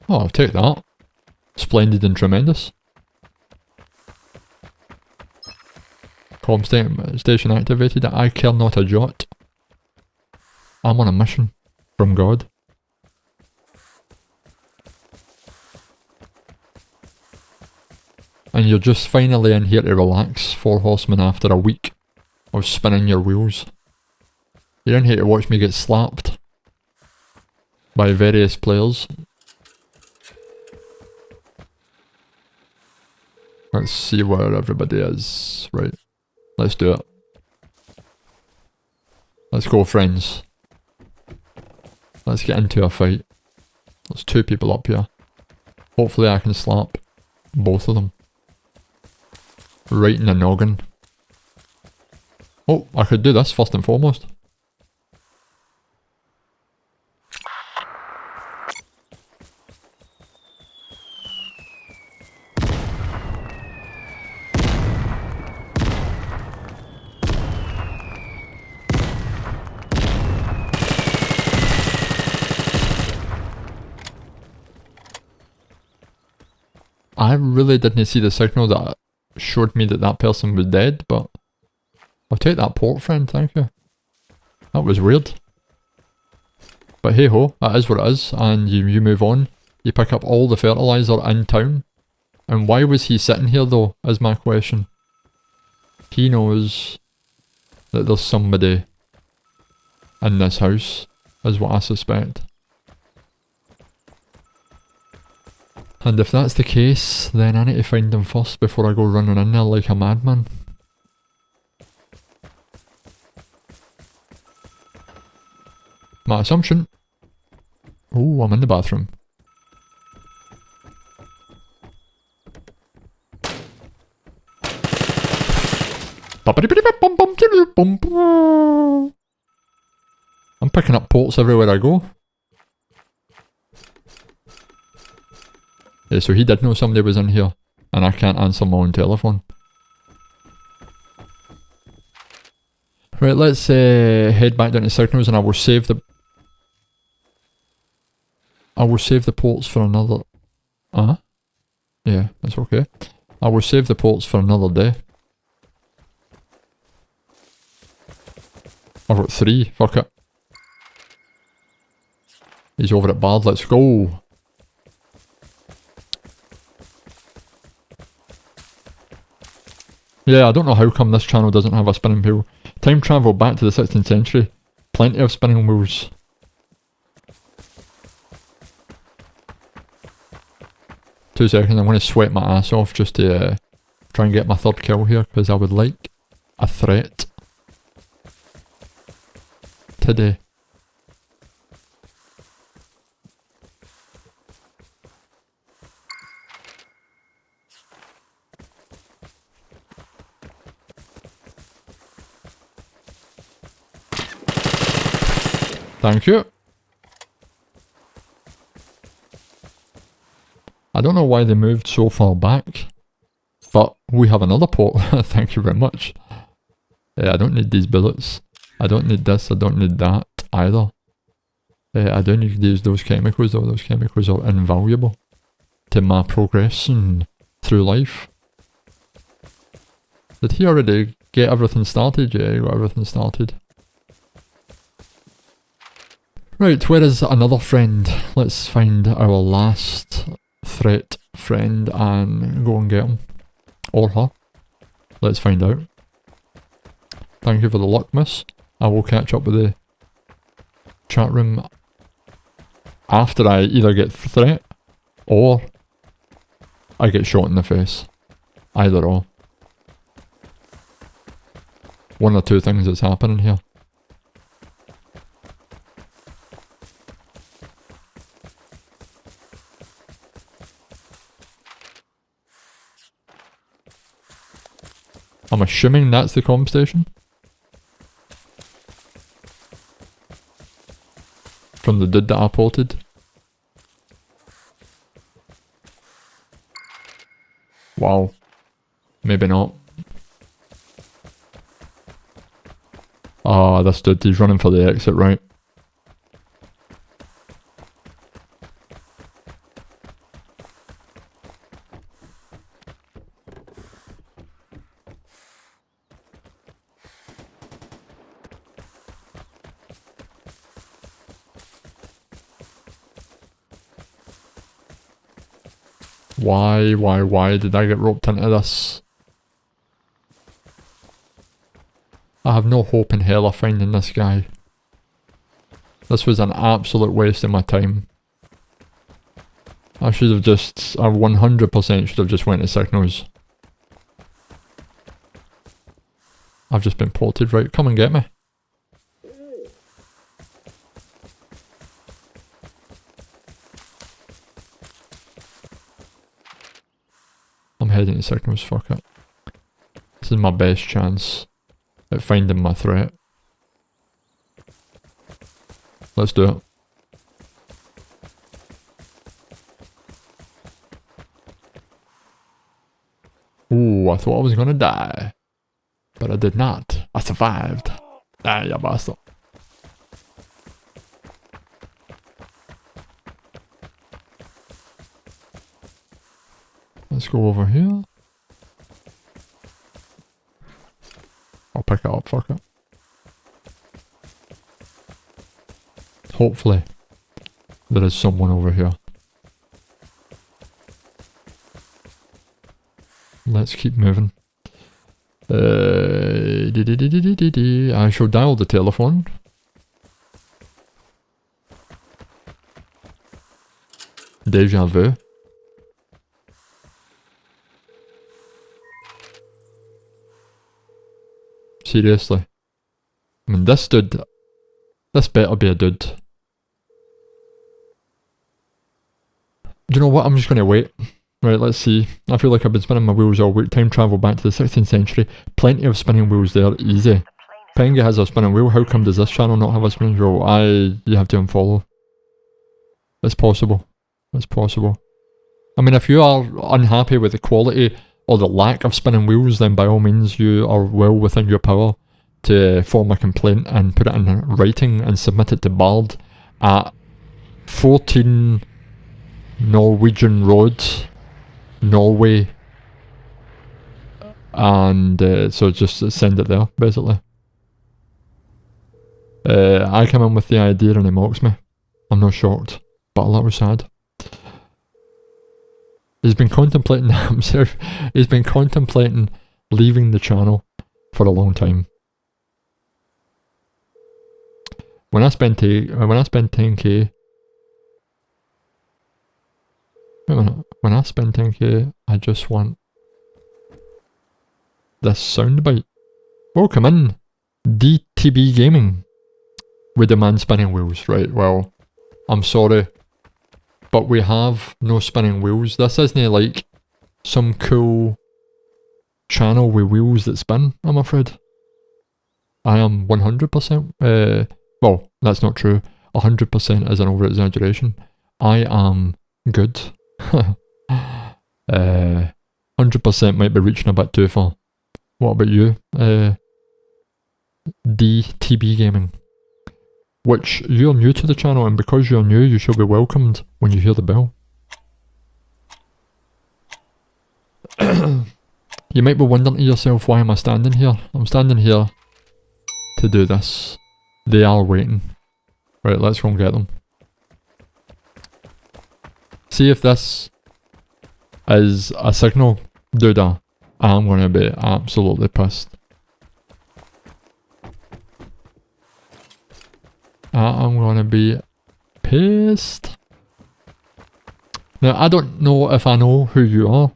Oh, I'll take that. Splendid and tremendous. Comm station activated. I care not a jot. I'm on a mission from God. And you're just finally in here to relax, 4 horsemen, after a week of spinning your wheels. You're in here to watch me get slapped by various players. Let's see where everybody is. Right, let's do it. Let's go, friends. Let's get into a fight. There's 2 people up here. Hopefully I can slap both of them. Right in the noggin. Oh, I could do this first and foremost. I really didn't see the signal that showed me that that person was dead, but I'll take that port, friend, thank you. That was weird. But hey ho, that is what it is, and you move on. You pick up all the fertiliser in town. And why was he sitting here though, is my question. He knows that there's somebody in this house, is what I suspect. And if that's the case, then I need to find him first before I go running in there like a madman. My assumption. Oh, I'm in the bathroom. I'm picking up ports everywhere I go. Yeah, so he did know somebody was in here, and I can't answer my own telephone. Right, let's head back down to signals, and I will save the ports for another. Yeah, that's okay. I will save the ports for another day. I've got 3. Fuck it. He's over at Bard. Let's go. Yeah, I don't know how come this channel doesn't have a spinning wheel. Time travel back to the 16th century. Plenty of spinning wheels. Two seconds, I'm going to sweat my ass off just to try and get my 3rd kill here, because I would like a threat today. Thank you. I don't know why they moved so far back, but we have another port. Thank you very much. I don't need these bullets. I don't need this. I don't need that either. I do need to use those chemicals though. Those chemicals are invaluable to my progression through life. Did he already get everything started? Yeah, he got everything started. Right, where is another friend? Let's find our last threat friend and go and get him. Or her. Let's find out. Thank you for the luck, miss. I will catch up with the chat room after I either get threat or I get shot in the face. Either or. One or two things that's happening here. I'm assuming that's the comm station. From the dude that I ported. Wow. Maybe not. Ah, this dude, he's running for the exit, right? Why did I get roped into this? I have no hope in hell of finding this guy. This was an absolute waste of my time. I should have just, I 100% should have just went to signals. I've just been ported, right? Come and get me. I'm heading to signals, fuck it. This is my best chance at finding my threat. Let's do it. Ooh, I thought I was gonna die. But I did not. I survived. Ah, you bastard. Let's go over here. I'll pick it up, fuck it. Hopefully, there is someone over here. Let's keep moving. I shall dial the telephone. Deja vu. Seriously. I mean, this dude. This better be a dude. Do you know what? I'm just gonna wait. Right, let's see. I feel like I've been spinning my wheels all week. Time travel back to the 16th century. Plenty of spinning wheels there. Easy. Penga has a spinning wheel. How come does this channel not have a spinning wheel? You have to unfollow. It's possible. It's possible. I mean, if you are unhappy with the quality or the lack of spinning wheels, then by all means you are well within your power to form a complaint and put it in writing and submit it to Bard at 14 Norwegian Road, Norway, and so just send it there, basically. I come in with the idea and he mocks me. I'm not shocked, but a little sad. He's been contemplating himself. He's been contemplating leaving the channel for a long time. When I spend 10k, wait a minute. When I spend 10k, I just want this soundbite. Welcome in, DTB Gaming. We demand spinning wheels, right? Well, I'm sorry, but we have no spinning wheels. This isn't like some cool channel with wheels that spin, I'm afraid. I am 100%, well, that's not true. 100% is an over-exaggeration. I am good. 100% might be reaching a bit too far. What about you? DTB Gaming. Which, you're new to the channel, and because you're new, you shall be welcomed when you hear the bell. You might be wondering to yourself, why am I standing here? I'm standing here to do this. They are waiting. Right, let's go and get them. See if this is a signal, dude. I'm gonna be absolutely pissed. I'm gonna be pissed. Now, I don't know if I know who you are,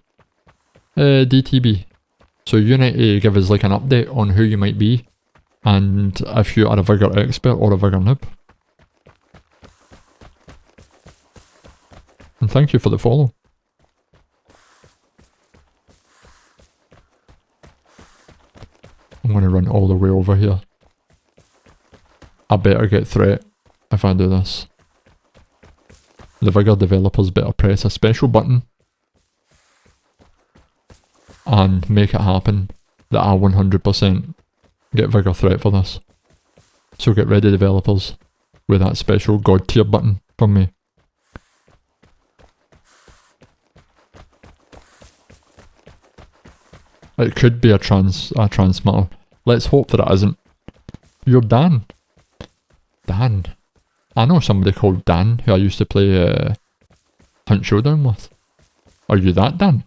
DTB. So you need to give us like an update on who you might be, and if you are a Vigor expert or a Vigor noob. And thank you for the follow. I'm gonna run all the way over here. I better get threat if I do this. The Vigor developers better press a special button and make it happen that I 100% get Vigor threat for this. So get ready, developers, with that special god tier button from me. It could be a transmitter. Let's hope that it isn't. You're Dan. Dan. I know somebody called Dan who I used to play Hunt Showdown with. Are you that Dan?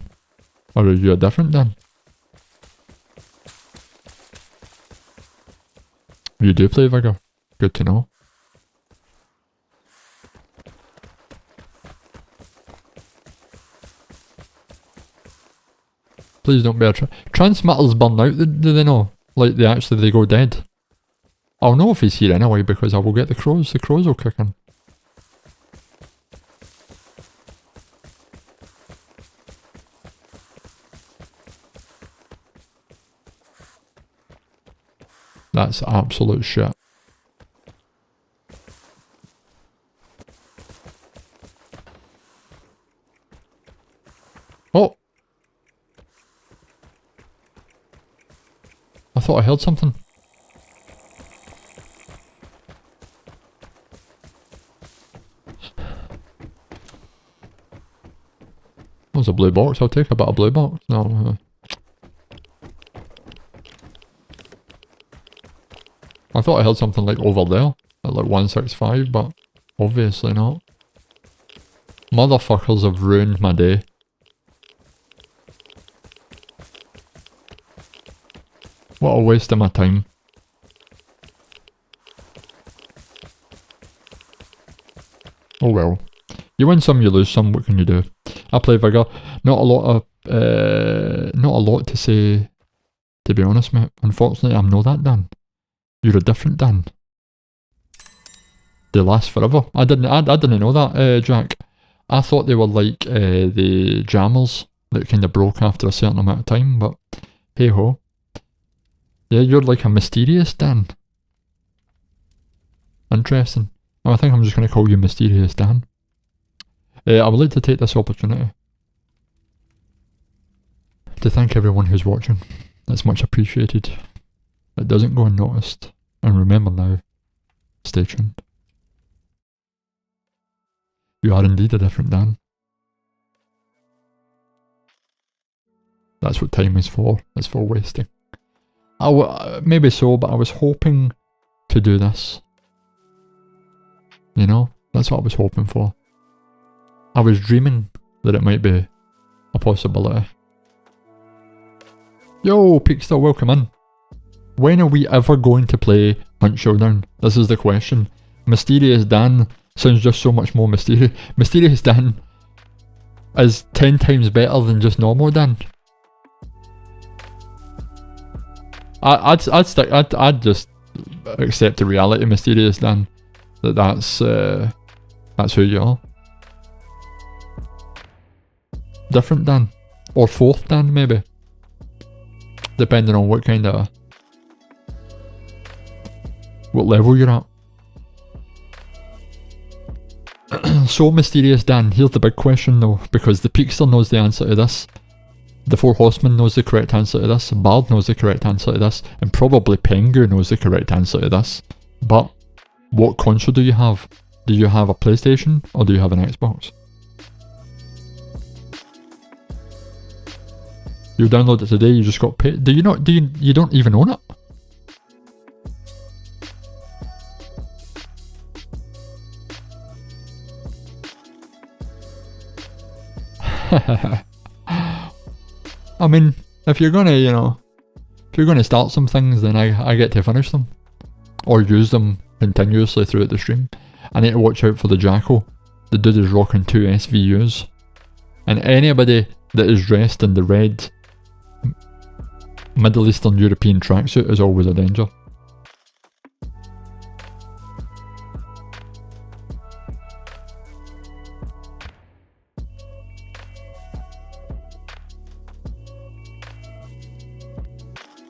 Or are you a different Dan? You do play Vigor. Good to know. Please don't be a transmitters burn out, do they know? Like they go dead. I'll know if he's here anyway because I will get the crows. The crows will kick in. That's absolute shit. Oh! I thought I heard something. There's a blue box. I'll take a bit of blue box. No. I thought I heard something like over there. At like 165, but obviously not. Motherfuckers have ruined my day. What a waste of my time. Oh well. You win some, you lose some, what can you do? I play Vigor. Not a lot to say, to be honest, mate. Unfortunately, I'm not that Dan. You're a different Dan. They last forever. I didn't know that, Jack. I thought they were like the jammers that kind of broke after a certain amount of time, but hey ho. Yeah, you're like a mysterious Dan. Interesting. Well, I think I'm just going to call you Mysterious Dan. I would like to take this opportunity to thank everyone who's watching. It's much appreciated. It doesn't go unnoticed. And remember now, stay tuned. You are indeed a different Dan. That's what time is for. It's for wasting. Maybe so, but I was hoping to do this. You know, that's what I was hoping for. I was dreaming that it might be a possibility. Yo, Peakstar, welcome in. When are we ever going to play Hunt Showdown? This is the question. Mysterious Dan sounds just so much more mysterious. Mysterious Dan is 10 times better than just normal Dan. I'd just accept the reality, Mysterious Dan, that's who you are. Different Dan, or fourth Dan maybe, depending on what level you're at. So Mysterious Dan, here's the big question though, because the Peakster knows the answer to this. The Four Horsemen knows the correct answer to this, Bard knows the correct answer to this, and probably Pengu knows the correct answer to this. But, what console do you have? Do you have a PlayStation, or do you have an Xbox? You download it today, you just got paid. Do you not, you don't even own it? I mean, if you're gonna, if you're gonna start some things, then I get to finish them. Or use them continuously throughout the stream. I need to watch out for the Jackal. The dude is rocking 2 SVUs. And anybody that is dressed in the red Middle Eastern European tracksuit is always a danger.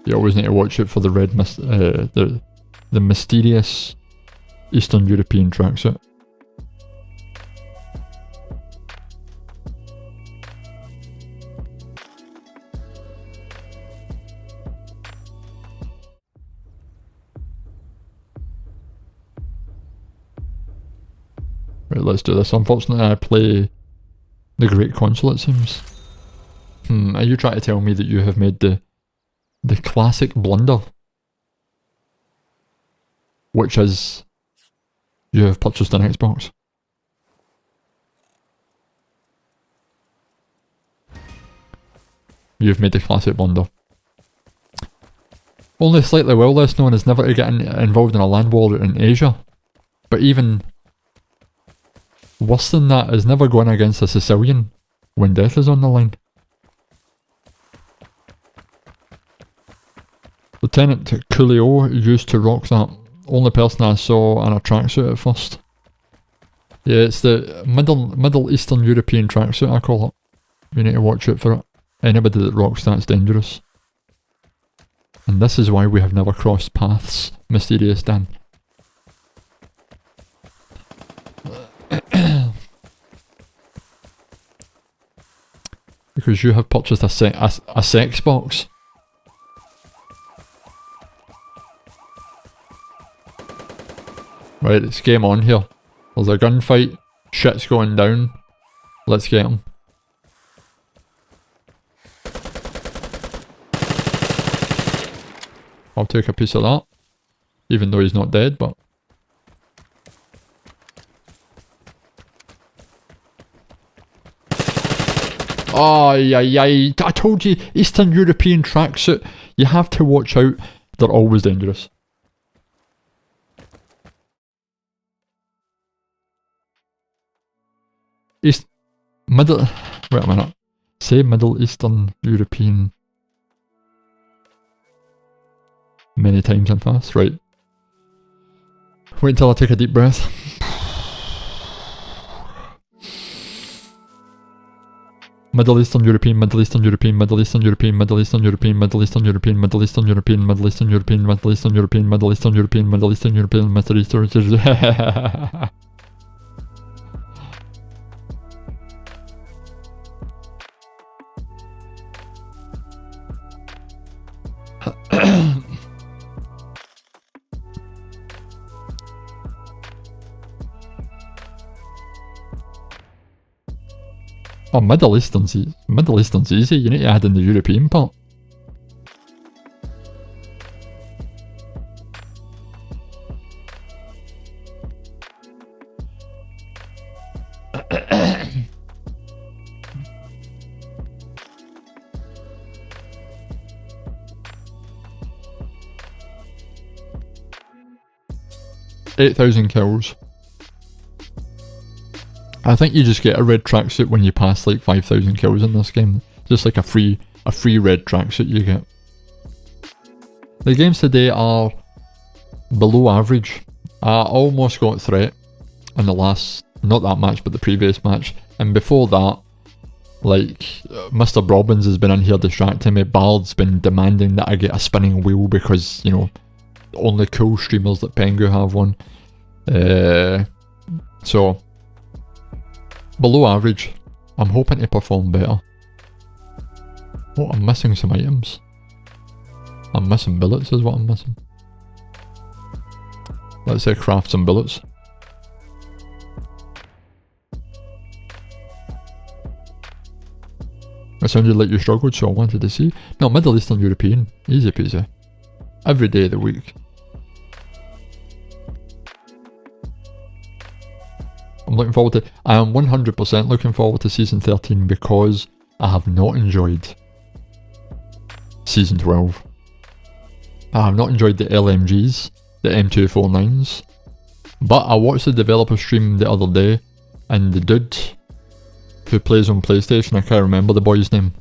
You always need to watch out for the red the mysterious Eastern European tracksuit. Right, let's do this. Unfortunately, I play the Great Console, it seems. Are you trying to tell me that you have made the classic blunder, which is you have purchased an Xbox? You've made the classic blunder. Only slightly well less known is never to get involved in a land war in Asia, but even worse than that is never going against a Sicilian when death is on the line. Lieutenant Coolio used to rock that. Only person I saw in a tracksuit at first. Yeah, it's the Middle Eastern European tracksuit, I call it. You need to watch out for it. Anybody that rocks that's dangerous. And this is why we have never crossed paths, Mysterious Dan. Because you have purchased a sex box. Right, it's game on here. There's a gunfight. Shit's going down. Let's get him. I'll take a piece of that. Even though he's not dead, but... Oh, yeah. I told you, Eastern European tracksuit. You have to watch out. They're always dangerous. Wait a minute. Say Middle Eastern European many times and fast, right? Wait until I take a deep breath. Middle Eastern European, Middle Eastern European, Middle Eastern European, Middle Eastern European, Middle Eastern European, Middle Eastern European, Middle Eastern European, Middle Eastern European, Middle Eastern European, Middle Eastern European, Middle Eastern European. Oh, Middle Eastern's easy. You need to add in the European part. $8,000 kills. I think you just get a red tracksuit when you pass like 5,000 kills in this game. Just like a free red tracksuit you get. The games today are below average. I almost got threat in the last, not that match, but the previous match. And before that, like, Mr. Robbins has been in here distracting me. Bard's been demanding that I get a spinning wheel because, you know, only cool streamers like Pengu have one. So, below average. I'm hoping to perform better. Oh, I'm missing some items. I'm missing bullets is what I'm missing. Let's say craft some bullets. It sounded like you struggled, so I wanted to see. No, Middle Eastern European. Easy peasy. Every day of the week. I'm looking forward to... I am 100% looking forward to Season 13 because I have not enjoyed Season 12. I have not enjoyed the LMGs, the M249s. But I watched the developer stream the other day, and the dude who plays on PlayStation, I can't remember the boy's name,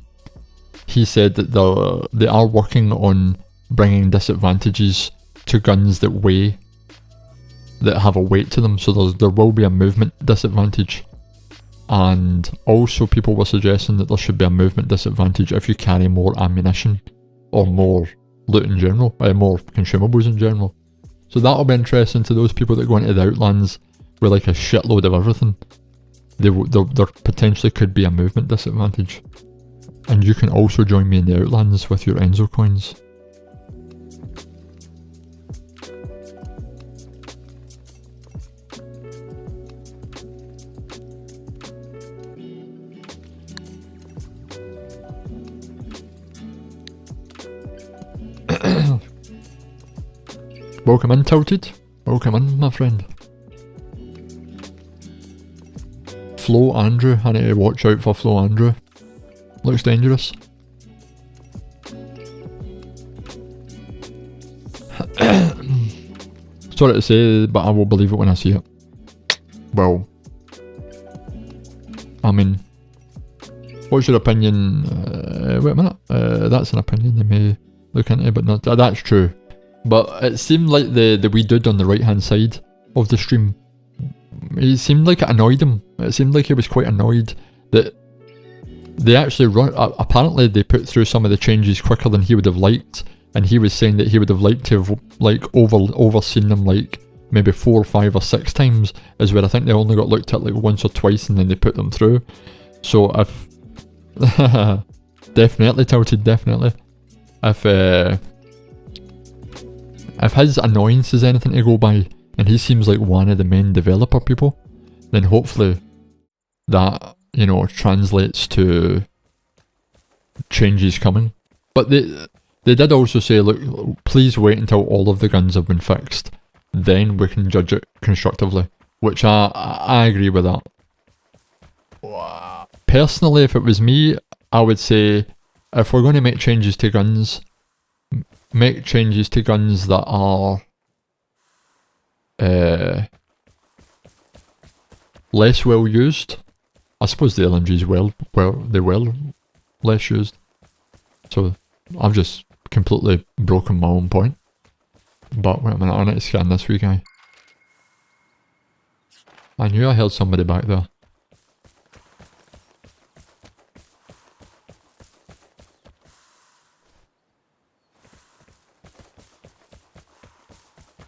he said that they are working on bringing disadvantages to guns that weigh, that have a weight to them, so there will be a movement disadvantage. And also people were suggesting that there should be a movement disadvantage if you carry more ammunition or more loot in general, more consumables in general. So that'll be interesting to those people that go into the Outlands with like a shitload of everything. There potentially could be a movement disadvantage. And you can also join me in the Outlands with your Enzo coins. Welcome in, Tilted. Welcome in, my friend. Flo Andrew. I need to watch out for Flo Andrew. Looks dangerous. Sorry to say, but I will believe it when I see it. Well, I mean, what's your opinion? Wait a minute. That's an opinion they may look into, but not. That's true. But it seemed like the wee dude on the right hand side of the stream, it seemed like it annoyed him. It seemed like he was quite annoyed that they actually apparently they put through some of the changes quicker than he would have liked, and he was saying that he would have liked to have like overseen them like maybe 4, 5 or 6 times, is where I think they only got looked at like once or twice and then they put them through. So if definitely Tilted, definitely. If his annoyance is anything to go by, and he seems like one of the main developer people, then hopefully that, you know, translates to changes coming. But they did also say, look, please wait until all of the guns have been fixed, then we can judge it constructively, which I agree with that. Personally, if it was me, I would say, if we're going to make changes to guns, make changes to guns that are less well used. I suppose the LMGs they were less used. So I've just completely broken my own point. But wait a minute, I need to scan this wee guy. I knew I heard somebody back there.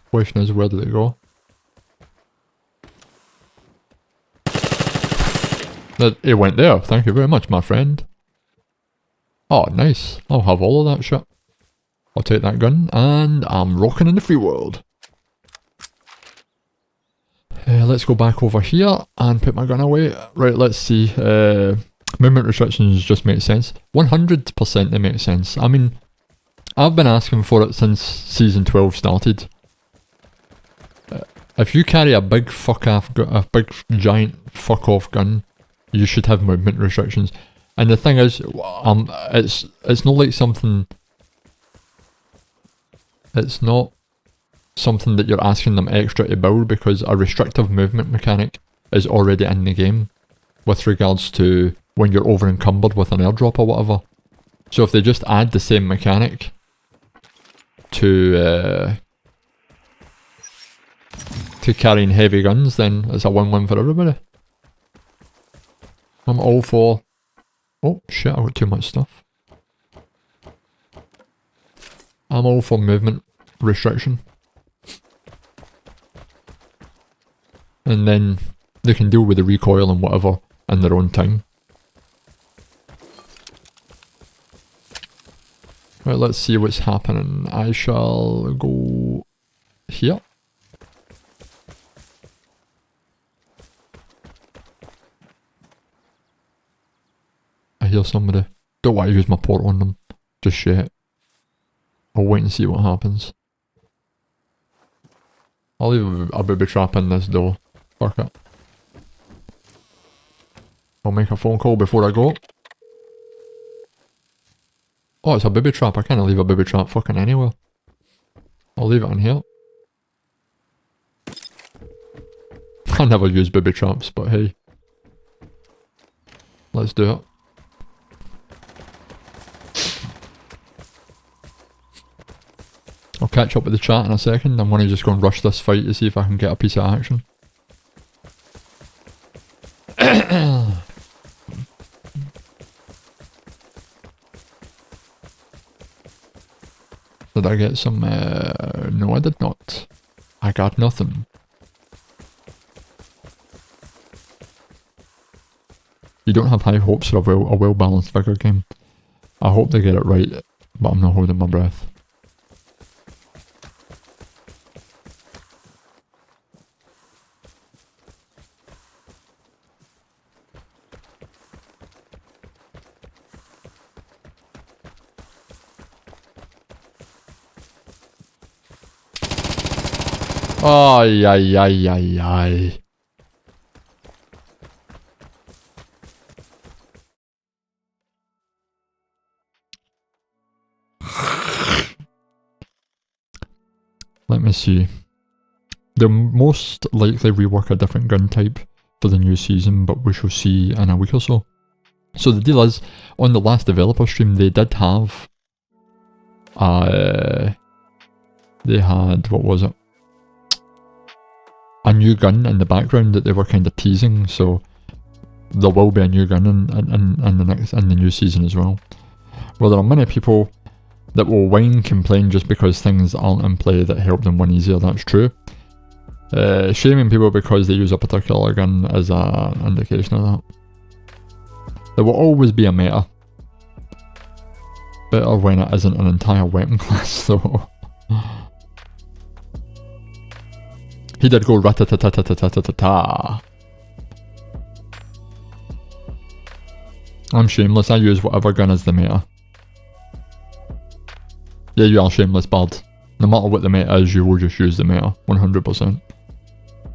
Question is, where did it go? It went there. Thank you very much, my friend. Oh, nice. I'll have all of that shit. I'll take that gun, and I'm rocking in the free world. Let's go back over here and put my gun away. Right, let's see. Movement restrictions just make sense. 100% they make sense. I mean, I've been asking for it since Season 12 started. If you carry a big a big giant fuck off gun, you should have movement restrictions. And the thing is, it's not like something... It's not something that you're asking them extra to build, because a restrictive movement mechanic is already in the game with regards to when you're over encumbered with an airdrop or whatever. So if they just add the same mechanic to carrying heavy guns, then it's a win-win for everybody. I'm all for... Oh shit, I got too much stuff. I'm all for movement restriction. And then they can deal with the recoil and whatever in their own time. Right, let's see what's happening. I shall go here. I hear somebody. Don't want to use my port on them just yet. I'll wait and see what happens. I'll leave a booby trap in this door. Fuck it. I'll make a phone call before I go. Oh, it's a booby trap. I can't leave a booby trap fucking anywhere. I'll leave it in here. I never use booby traps, but hey. Let's do it. I'll catch up with the chat in a second. I'm going to just go and rush this fight to see if I can get a piece of action. Did I get some... no, I did not. I got nothing. You don't have high hopes for a well-balanced Vigor game. I hope they get it right, but I'm not holding my breath. Ay, ay, ay, ay, ay. Let me see. They'll most likely rework a different gun type for the new season, but we shall see in a week or so. So the deal is, on the last developer stream, they did have... they had, what was it? A new gun in the background that they were kind of teasing, so there will be a new gun in the new season as well. Well, there are many people that will whine and complain just because things aren't in play that help them win easier, that's true. Shaming people because they use a particular gun is an indication of that. There will always be a meta. Better when it isn't an entire weapon class though. He did go rat-a-ta-ta-ta-ta-ta-ta-ta. I'm shameless, I use whatever gun is the meta. Yeah, you are shameless, bud. No matter what the meta is, you will just use the meta, 100%.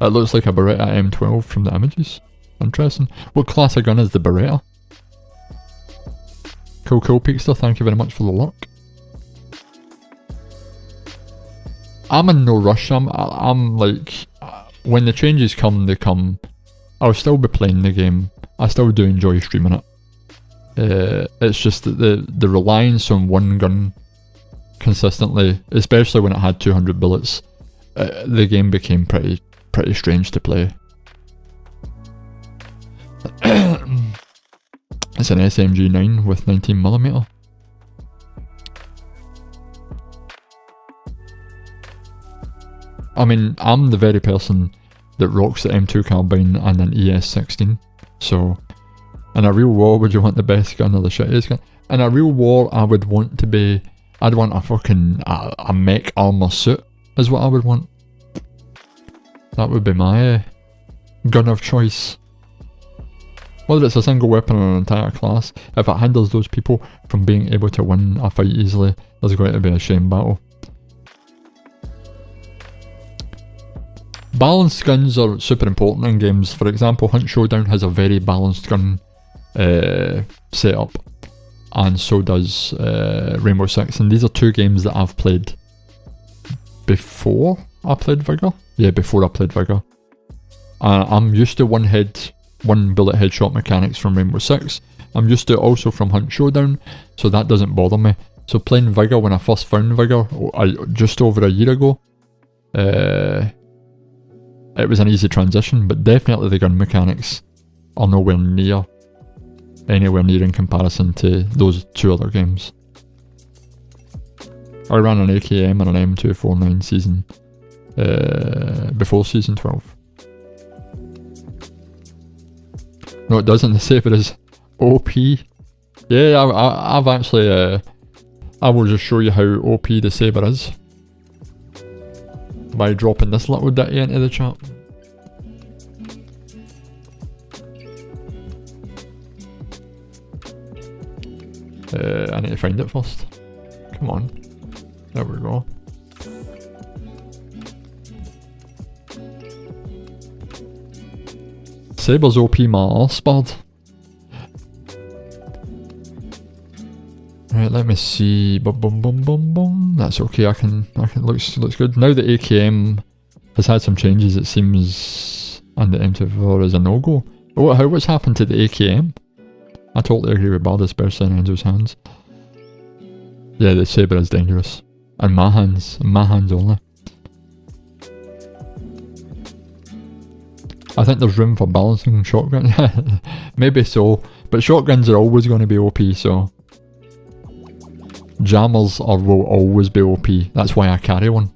It looks like a Beretta M12 from the images. Interesting. What class of gun is the Beretta? Cool, cool, Peakster, thank you very much for the luck. I'm in no rush, I'm like, when the changes come, they come. I'll still be playing the game, I still do enjoy streaming it. It's just that the reliance on one gun consistently, especially when it had 200 bullets, the game became pretty strange to play. It's an SMG 9 with 19mm. I mean, I'm the very person that rocks the M2 carbine and an ES16. So, in a real war, would you want the best gun or the shittiest gun? In a real war, I would want to be... I'd want a fucking... a mech armor suit, is what I would want. That would be my gun of choice. Whether it's a single weapon or an entire class, if it hinders those people from being able to win a fight easily, there's going to be a shame battle. Balanced guns are super important in games. For example, Hunt Showdown has a very balanced gun setup, and so does Rainbow Six, and these are two games that I've played before I played Vigor. Yeah, before I played Vigor. I'm used to one bullet headshot mechanics from Rainbow Six. I'm used to it also from Hunt Showdown, so that doesn't bother me. So playing Vigor when I first found Vigor, just over a year ago, it was an easy transition, but definitely the gun mechanics are anywhere near in comparison to those two other games. I ran an AKM and an M249 season before season 12. No, it doesn't. The saber is OP. Yeah, I've actually... I will just show you how OP the saber is by dropping this little ditty into the chat. I need to find it first. Come on. There we go. Saber's OP my arse, bud. Right, let me see. Boom, boom, boom, boom, boom. That's okay. I can. Looks good. Now the AKM has had some changes, it seems, and the M24 is a no-go. What's happened to the AKM? I totally agree with Bard, especially in Enzo's hands. Yeah, the saber is dangerous. In my hands only. I think there's room for balancing shotgun. Maybe so, but shotguns are always going to be OP, so... Jammers will always be OP, that's why I carry one.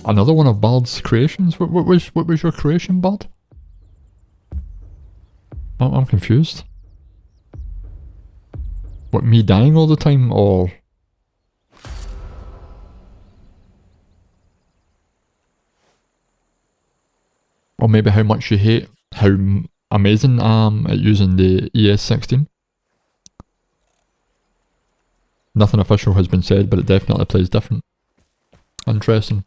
Another one of Bard's creations? What was your creation, Bard? I'm confused. What, me dying all the time, or... Or maybe how much you hate how amazing I am at using the ES16? Nothing official has been said, but it definitely plays different. Interesting.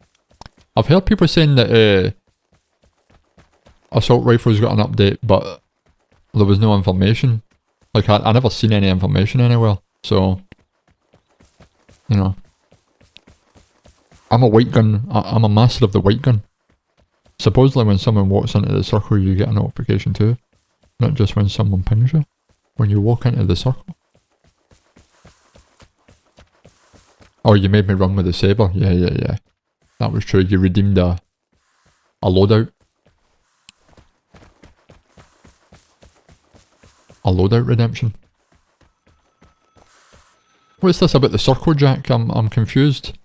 I've heard people saying that assault rifles got an update, but there was no information. Like, I never seen any information anywhere, so... You know. I'm a white gun, I'm a master of the white gun. Supposedly when someone walks into the circle you get a notification too. Not just when someone pings you. When you walk into the circle. Oh, you made me run with the saber? Yeah. That was true, you redeemed a loadout. A loadout redemption. What's this about the circle, Jack? I'm confused.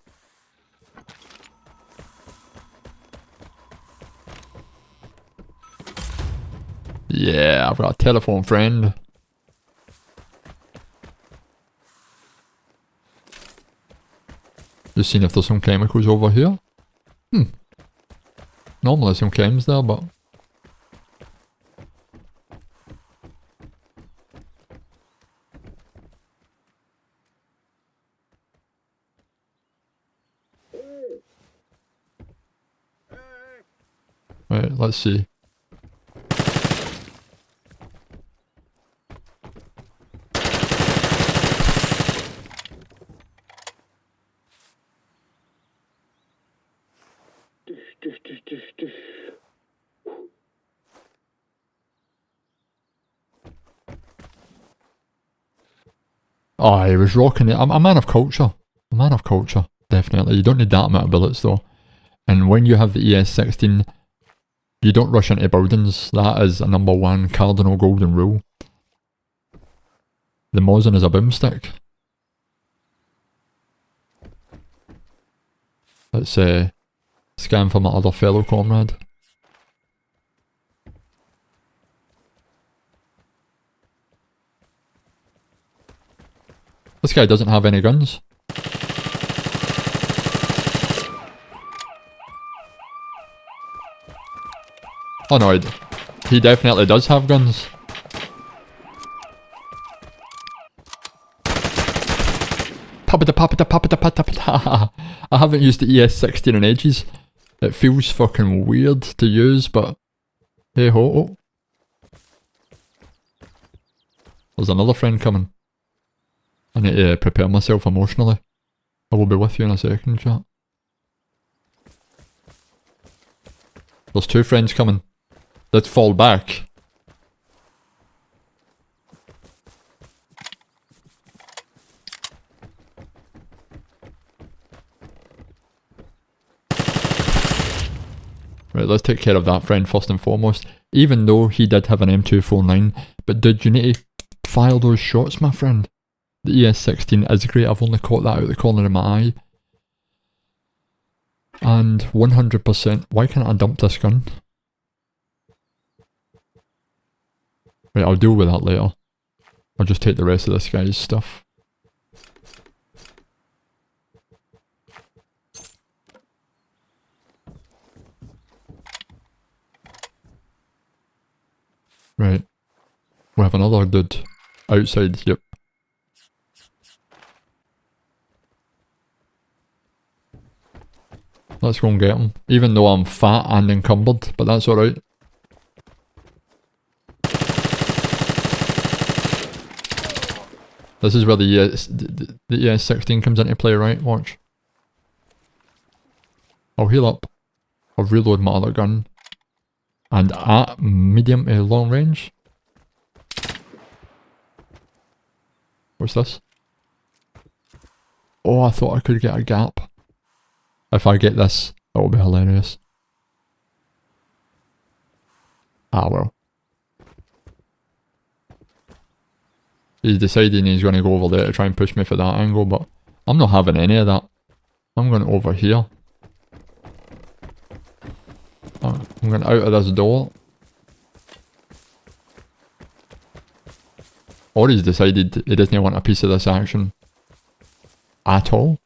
Yeah, I've got a telephone friend. Just seeing if there's some chemicals over here. Normally some chems there, but... Right, let's see. Oh, he was rocking it. I'm a man of culture. A man of culture, definitely. You don't need that amount of bullets though. And when you have the ES16, you don't rush into buildings. That is a #1 cardinal golden rule. The Mosin is a boomstick. Let's scan for my other fellow comrade. This guy doesn't have any guns. Oh no, he definitely does have guns. I haven't used the ES16 in ages. It feels fucking weird to use, but hey ho. There's another friend coming. I need to prepare myself emotionally. I will be with you in a second, chat. There's 2 friends coming. Let's fall back. Right, let's take care of that friend first and foremost. Even though he did have an M249, but dude, you need to fire those shots, my friend. The ES16 is great, I've only caught that out of the corner of my eye. And 100%, why can't I dump this gun? Right, I'll deal with that later. I'll just take the rest of this guy's stuff. Right. We have another dude outside, yep. Let's go and get him. Even though I'm fat and encumbered, but that's alright. This is where the ES16 comes into play, right? Watch. I'll heal up. I'll reload my other gun. And at medium to long range. What's this? Oh, I thought I could get a gap. If I get this, it will be hilarious. Ah well. He's deciding he's going to go over there to try and push me for that angle, but I'm not having any of that. I'm going over here. I'm going out of this door. Or he's decided he doesn't want a piece of this action at all.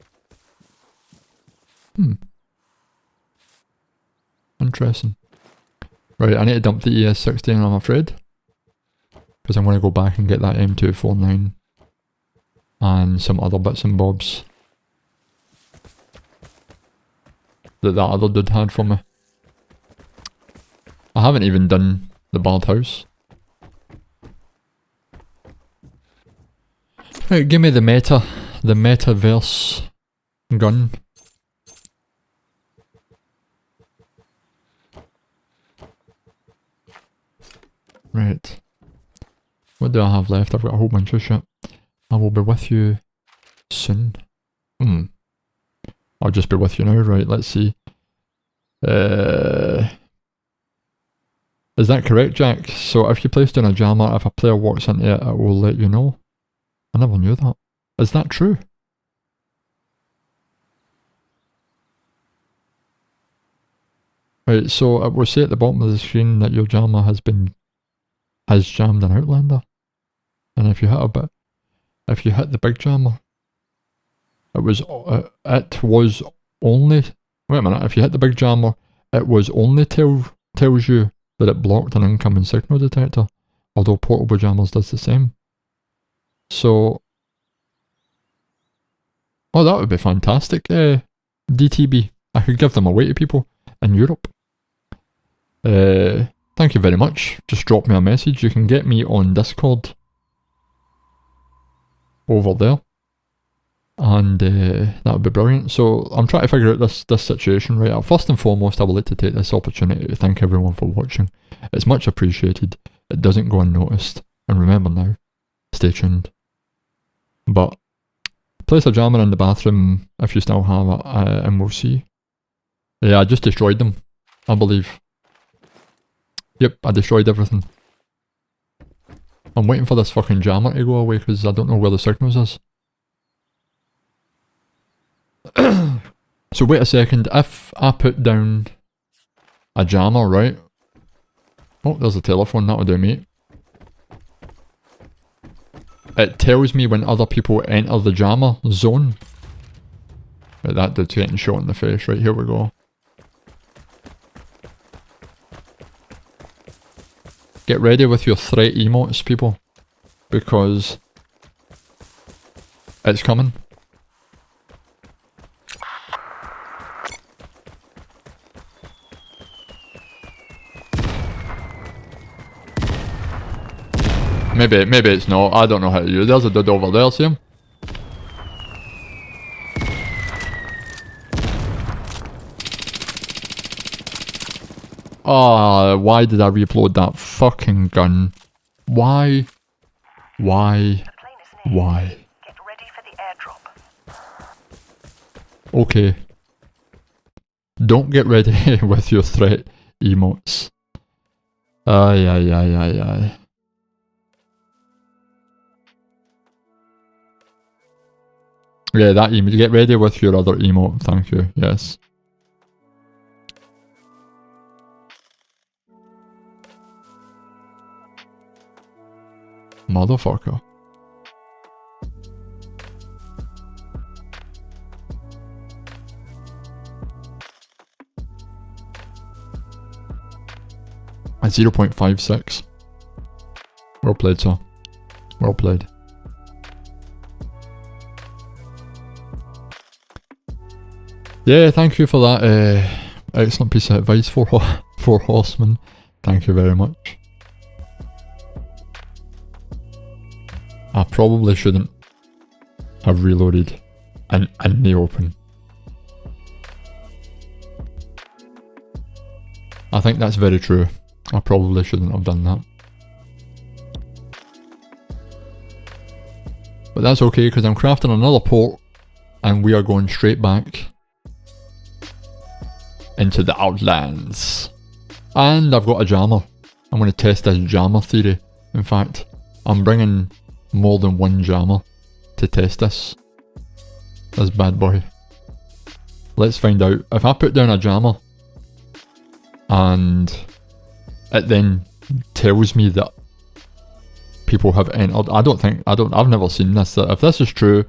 Interesting. Right, I need to dump the ES16, I'm afraid. Because I'm going to go back and get that M249. And some other bits and bobs. That other dude had for me. I haven't even done the barred house. Right, give me the metaverse gun. Right. What do I have left? I've got a whole bunch of shit. I will be with you soon. I'll just be with you now, right, let's see. Is that correct, Jack? So if you place down a jammer, if a player walks into it, it will let you know. I never knew that. Is that true? Right, so it will say at the bottom of the screen that your jammer has jammed an Outlander. And if you hit the big jammer, it was only, wait a minute, if you hit the big jammer, it was only tells you that it blocked an incoming signal detector, although portable jammers does the same. So, oh, that would be fantastic. DTB, I could give them away to people in Europe. Thank you very much. Just drop me a message. You can get me on Discord over there, and that would be brilliant. So I'm trying to figure out this situation right. First and foremost, I would like to take this opportunity to thank everyone for watching. It's much appreciated. It doesn't go unnoticed. And remember now, stay tuned. But place a jammer in the bathroom if you still have it, and we'll see. Yeah, I just destroyed them, I believe. Yep, I destroyed everything. I'm waiting for this fucking jammer to go away because I don't know where the signals is. So wait a second, if I put down a jammer, right? Oh, there's a telephone, that'll do, mate. It tells me when other people enter the jammer zone. Right, that dude's getting shot in the face. Right, here we go. Get ready with your threat emotes, people. Because it's coming. Maybe it's not. I don't know how to use it. There's a dude over there, see him? Ah, why did I reload that fucking gun? Why? Why? Why? Get ready for the airdrop. Okay. Don't get ready with your threat emotes. Aye. Yeah, that emote. Get ready with your other emote, thank you, yes. Motherfucker. At 0.56. Well played, sir. Well played. Yeah, thank you for that excellent piece of advice for Horseman. Thank you very much. I probably shouldn't have reloaded in the open. I think that's very true. I probably shouldn't have done that. But that's okay because I'm crafting another port and we are going straight back into the Outlands. And I've got a jammer. I'm going to test this jammer theory. In fact, I'm bringing more than one jammer to test this bad boy. Let's find out. If I put down a jammer and it then tells me that people have entered, I've never seen this. If this is true,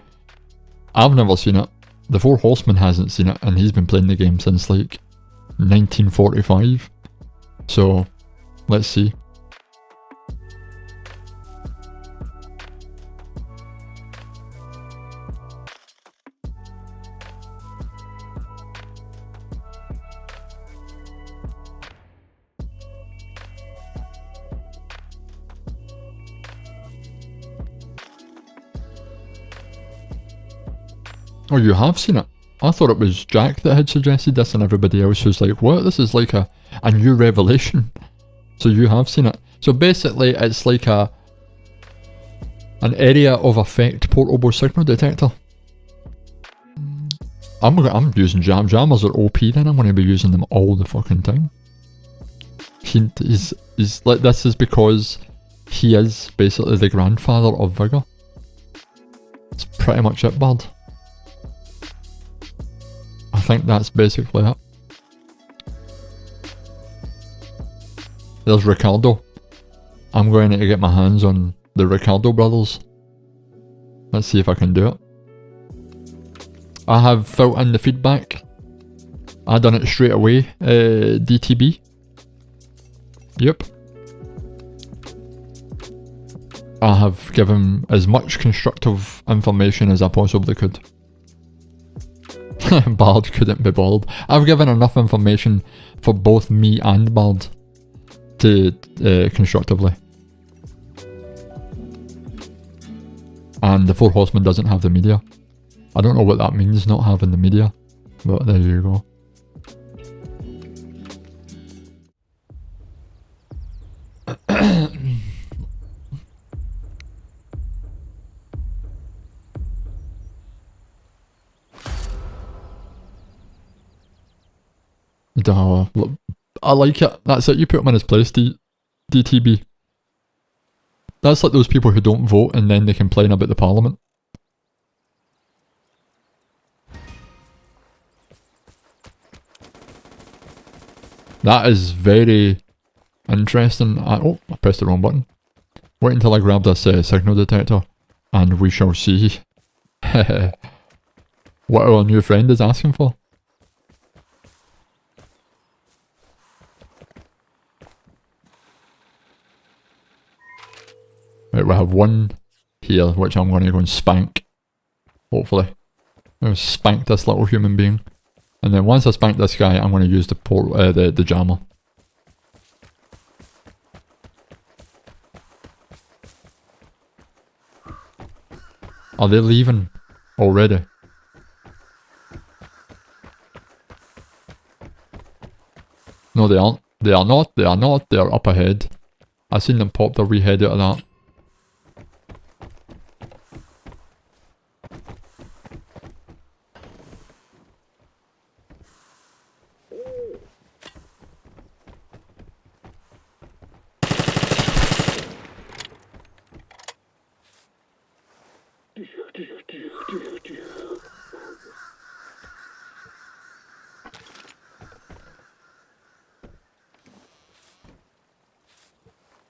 I've never seen it. The Four Horsemen hasn't seen it and he's been playing the game since like 1945. So let's see. Oh, you have seen it? I thought it was Jack that had suggested this and everybody else was like, what? This is like a new revelation. So you have seen it. So basically it's like an area of effect portable signal detector. I'm using jammers are OP then, I'm going to be using them all the fucking time. He's like, this is because he is basically the grandfather of Vigor. That's pretty much it, bud. I think that's basically it. There's Ricardo. I'm going to get my hands on the Ricardo brothers. Let's see if I can do it. I have filled in the feedback. I done it straight away. DTB. Yep. I have given as much constructive information as I possibly could. Bard couldn't be bothered. I've given enough information for both me and Bard to constructively. And the Four Horsemen doesn't have the media. I don't know what that means, not having the media, but there you go. I like it. That's it. You put him in his place, DTB. That's like those people who don't vote and then they complain about the parliament. That is very interesting. Oh, I pressed the wrong button. Wait until I grab this signal detector and we shall see what our new friend is asking for. Right, we have one here which I'm going to go and spank. Hopefully. I'm going to spank this little human being. And then once I spank this guy, I'm going to use the jammer. Are they leaving already? No, they aren't. They are not. They are not. They are up ahead. I seen them pop their wee head out of that.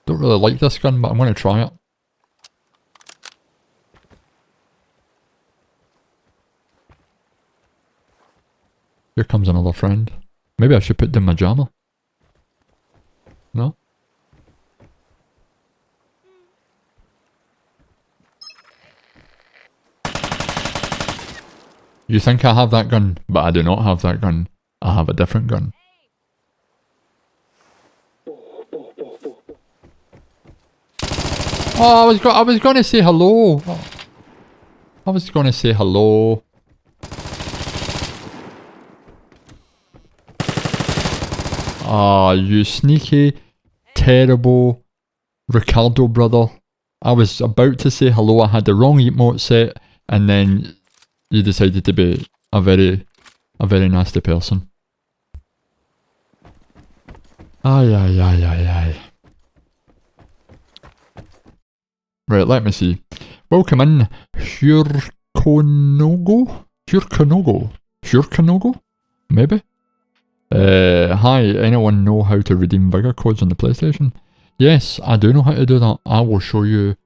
Don't really like this gun, but I'm going to try it. Here comes another friend. Maybe I should put down my jammer. No? You think I have that gun, but I do not have that gun. I have a different gun. Oh, I was gonna say hello. Oh. I was gonna say hello. Ah, you sneaky, terrible Ricardo brother. I was about to say hello, I had the wrong emote set, and then you decided to be a very nasty person. Ay, ay, ay, ay, ay. Right, let me see. Welcome in, Hurkonogo? Hurkonogo? Maybe? Hi, anyone know how to redeem Vigor codes on the PlayStation? Yes, I do know how to do that. I will show you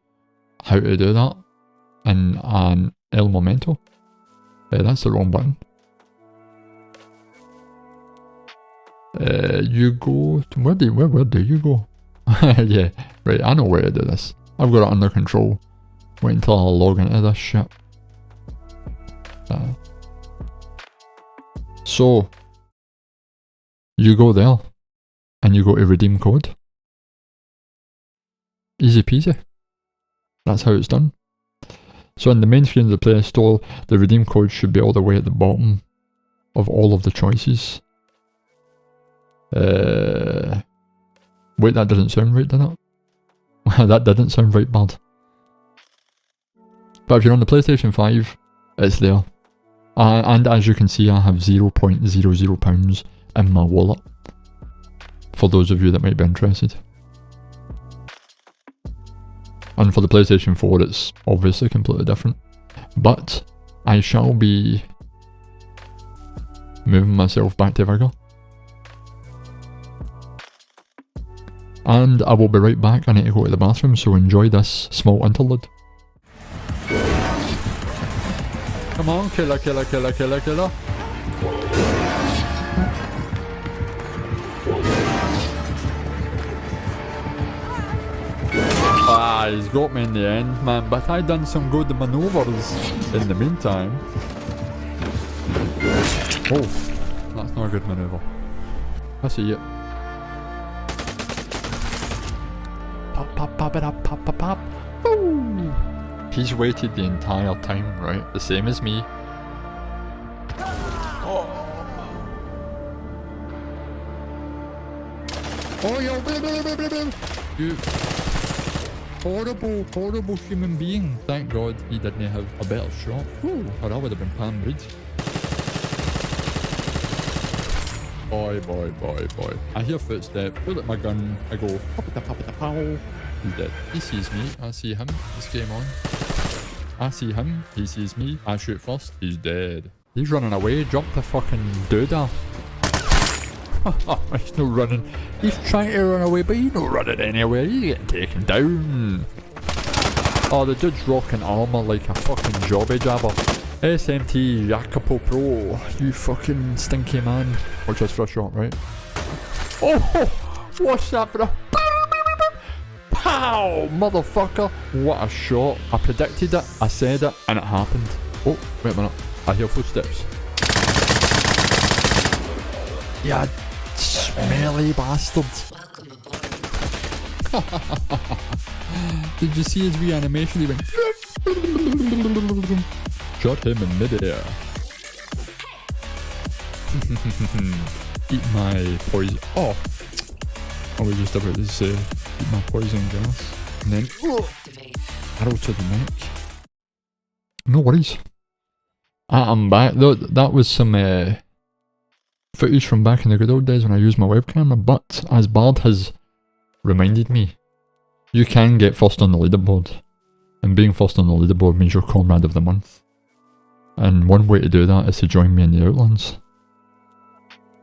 how to do that in an El Momento. That's the wrong button. You go to, where do you go? Yeah, right, I know where to do this. I've got it under control. Wait until I log into this shit. So, you go there, and you go to redeem code. Easy peasy. That's how it's done. So in the main screen of the Play Store, the redeem code should be all the way at the bottom of all of the choices. Wait, that doesn't sound right, did it? That didn't sound right bad. But if you're on the PlayStation 5, it's there. And as you can see, I have £0.00 in my wallet. For those of you that might be interested. And for the PlayStation 4, it's obviously completely different. But I shall be moving myself back to Vigor. And I will be right back. I need to go to the bathroom, so enjoy this small interlude. Come on, killer, killer, killer, killer, killer. Ah, he's got me in the end, man, but I done some good maneuvers in the meantime. Oh, that's not a good maneuver. I see it. Pop, pop, pop it up, pop, pop, pop. Woo! He's waited the entire time, right? The same as me. Oh, yo, you horrible, horrible human being. Thank God he didn't have a better shot. Ooh, or I would have been pan-breed. Boy, boy, boy, boy. I hear footsteps, pull at my gun, I go, pop-a-da-pop-a-da-pow. He's dead. He sees me. I see him. It's game on. I see him. He sees me. I shoot first. He's dead. He's running away. Jump the fucking doodah. He's not running. He's trying to run away, but he's not running anywhere. He's getting taken down. Oh, the dude's rocking armor like a fucking jobby jabber. SMT Jacopo Pro. You fucking stinky man. Watch this for a shot, right? Oh! What's that, bro? Pow! Motherfucker! What a shot. I predicted it, I said it, and it happened. Oh, wait a minute. I hear footsteps. Yeah, smelly bastard. Did you see his wee animation? He went... Shot him in midair. Eat my poison. Oh! I was just about to say, eat my poison gas. And then, arrow to the neck. No worries. I'm back. That was some footage from back in the good old days when I used my webcam, but as Bard has reminded me, you can get first on the leaderboard. And being first on the leaderboard means you're Comrade of the Month. And one way to do that is to join me in the Outlands.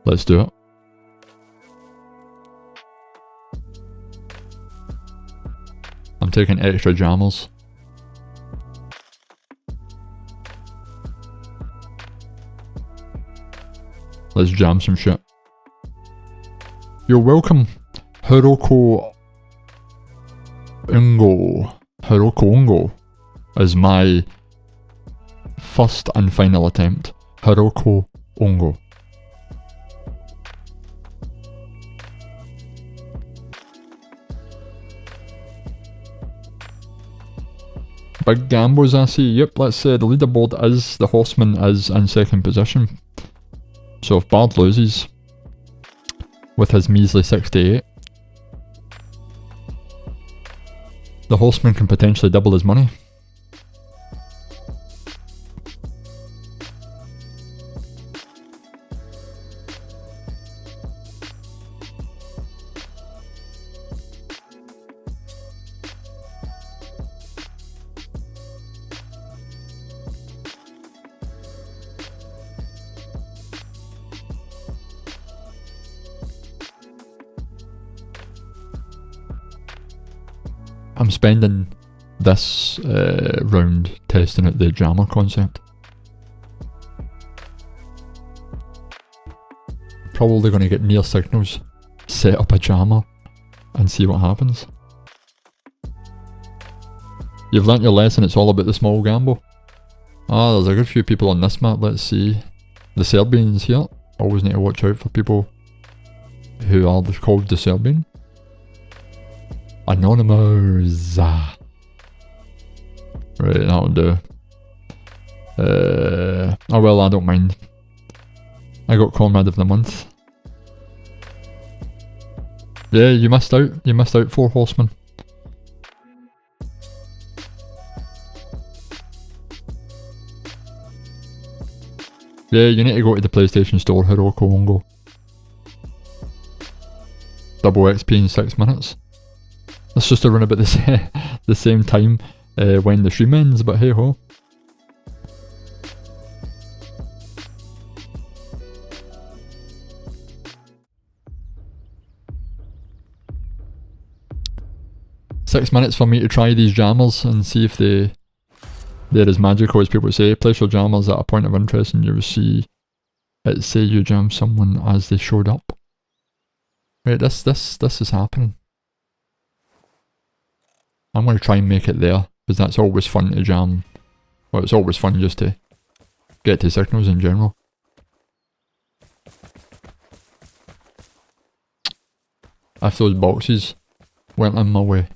Let's do it. I'm taking extra jammers. Let's jam some shit. You're welcome, Hiroko Ungo. Hiroko Ungo is my first and final attempt. Hiroko Ungo. Big gambles I see. Yep, let's say the leaderboard is, the horseman is in second position. So if Bard loses with his measly 68, the horseman can potentially double his money. I'm spending this round testing out the jammer concept. Probably going to get near signals, set up a jammer, and see what happens. You've learnt your lesson, it's all about the small gamble. Ah, there's a good few people on this map, let's see. The Serbians here. Always need to watch out for people who are called the Serbian. Anonymous. Right, that'll do. Oh well, I don't mind. I got Comrade of the Month. Yeah, you missed out. You missed out 4 horsemen. Yeah, you need to go to the PlayStation Store, Hiroko Ongo. Double XP in 6 minutes. That's just around about the same time when the stream ends, but hey ho. Six minutes for me to try these jammers and see if they're as magical as people say. Place your jammers at a point of interest and you will see it say you jam someone as they showed up. Wait, this is happening. I'm going to try and make it there, because that's always fun to jam. Well, it's always fun just to get to signals in general. If those boxes weren't in my way.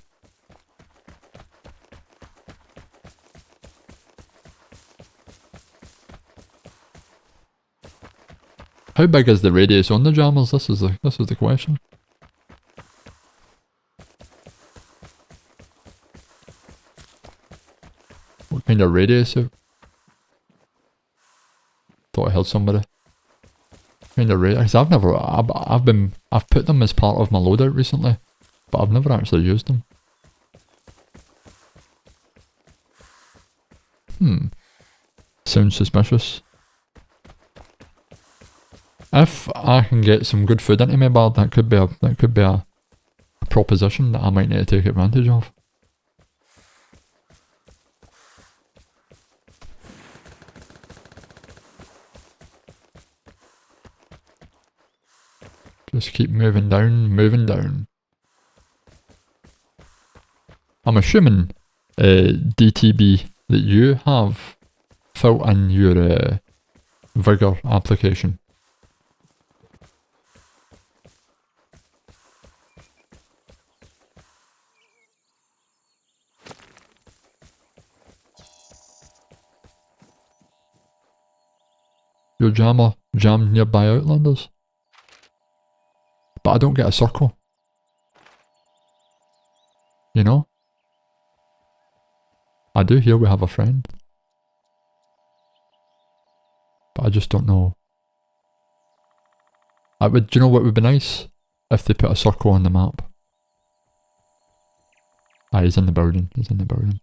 How big is the radius on the jammers? This is the question. What kind of radius? Thought I heard somebody. Kind of radius. I've put them as part of my loadout recently, but I've never actually used them. Sounds suspicious. If I can get some good food into my bar, that could be a proposition that I might need to take advantage of. Just keep moving down, moving down. I'm assuming, DTB, that you have filled in your Vigor application. Your jammer jammed nearby Outlanders. But I don't get a circle. You know? I do hear we have a friend. But I just don't know. Do you know what would be nice? If they put a circle on the map. Ah, he's in the building. He's in the building.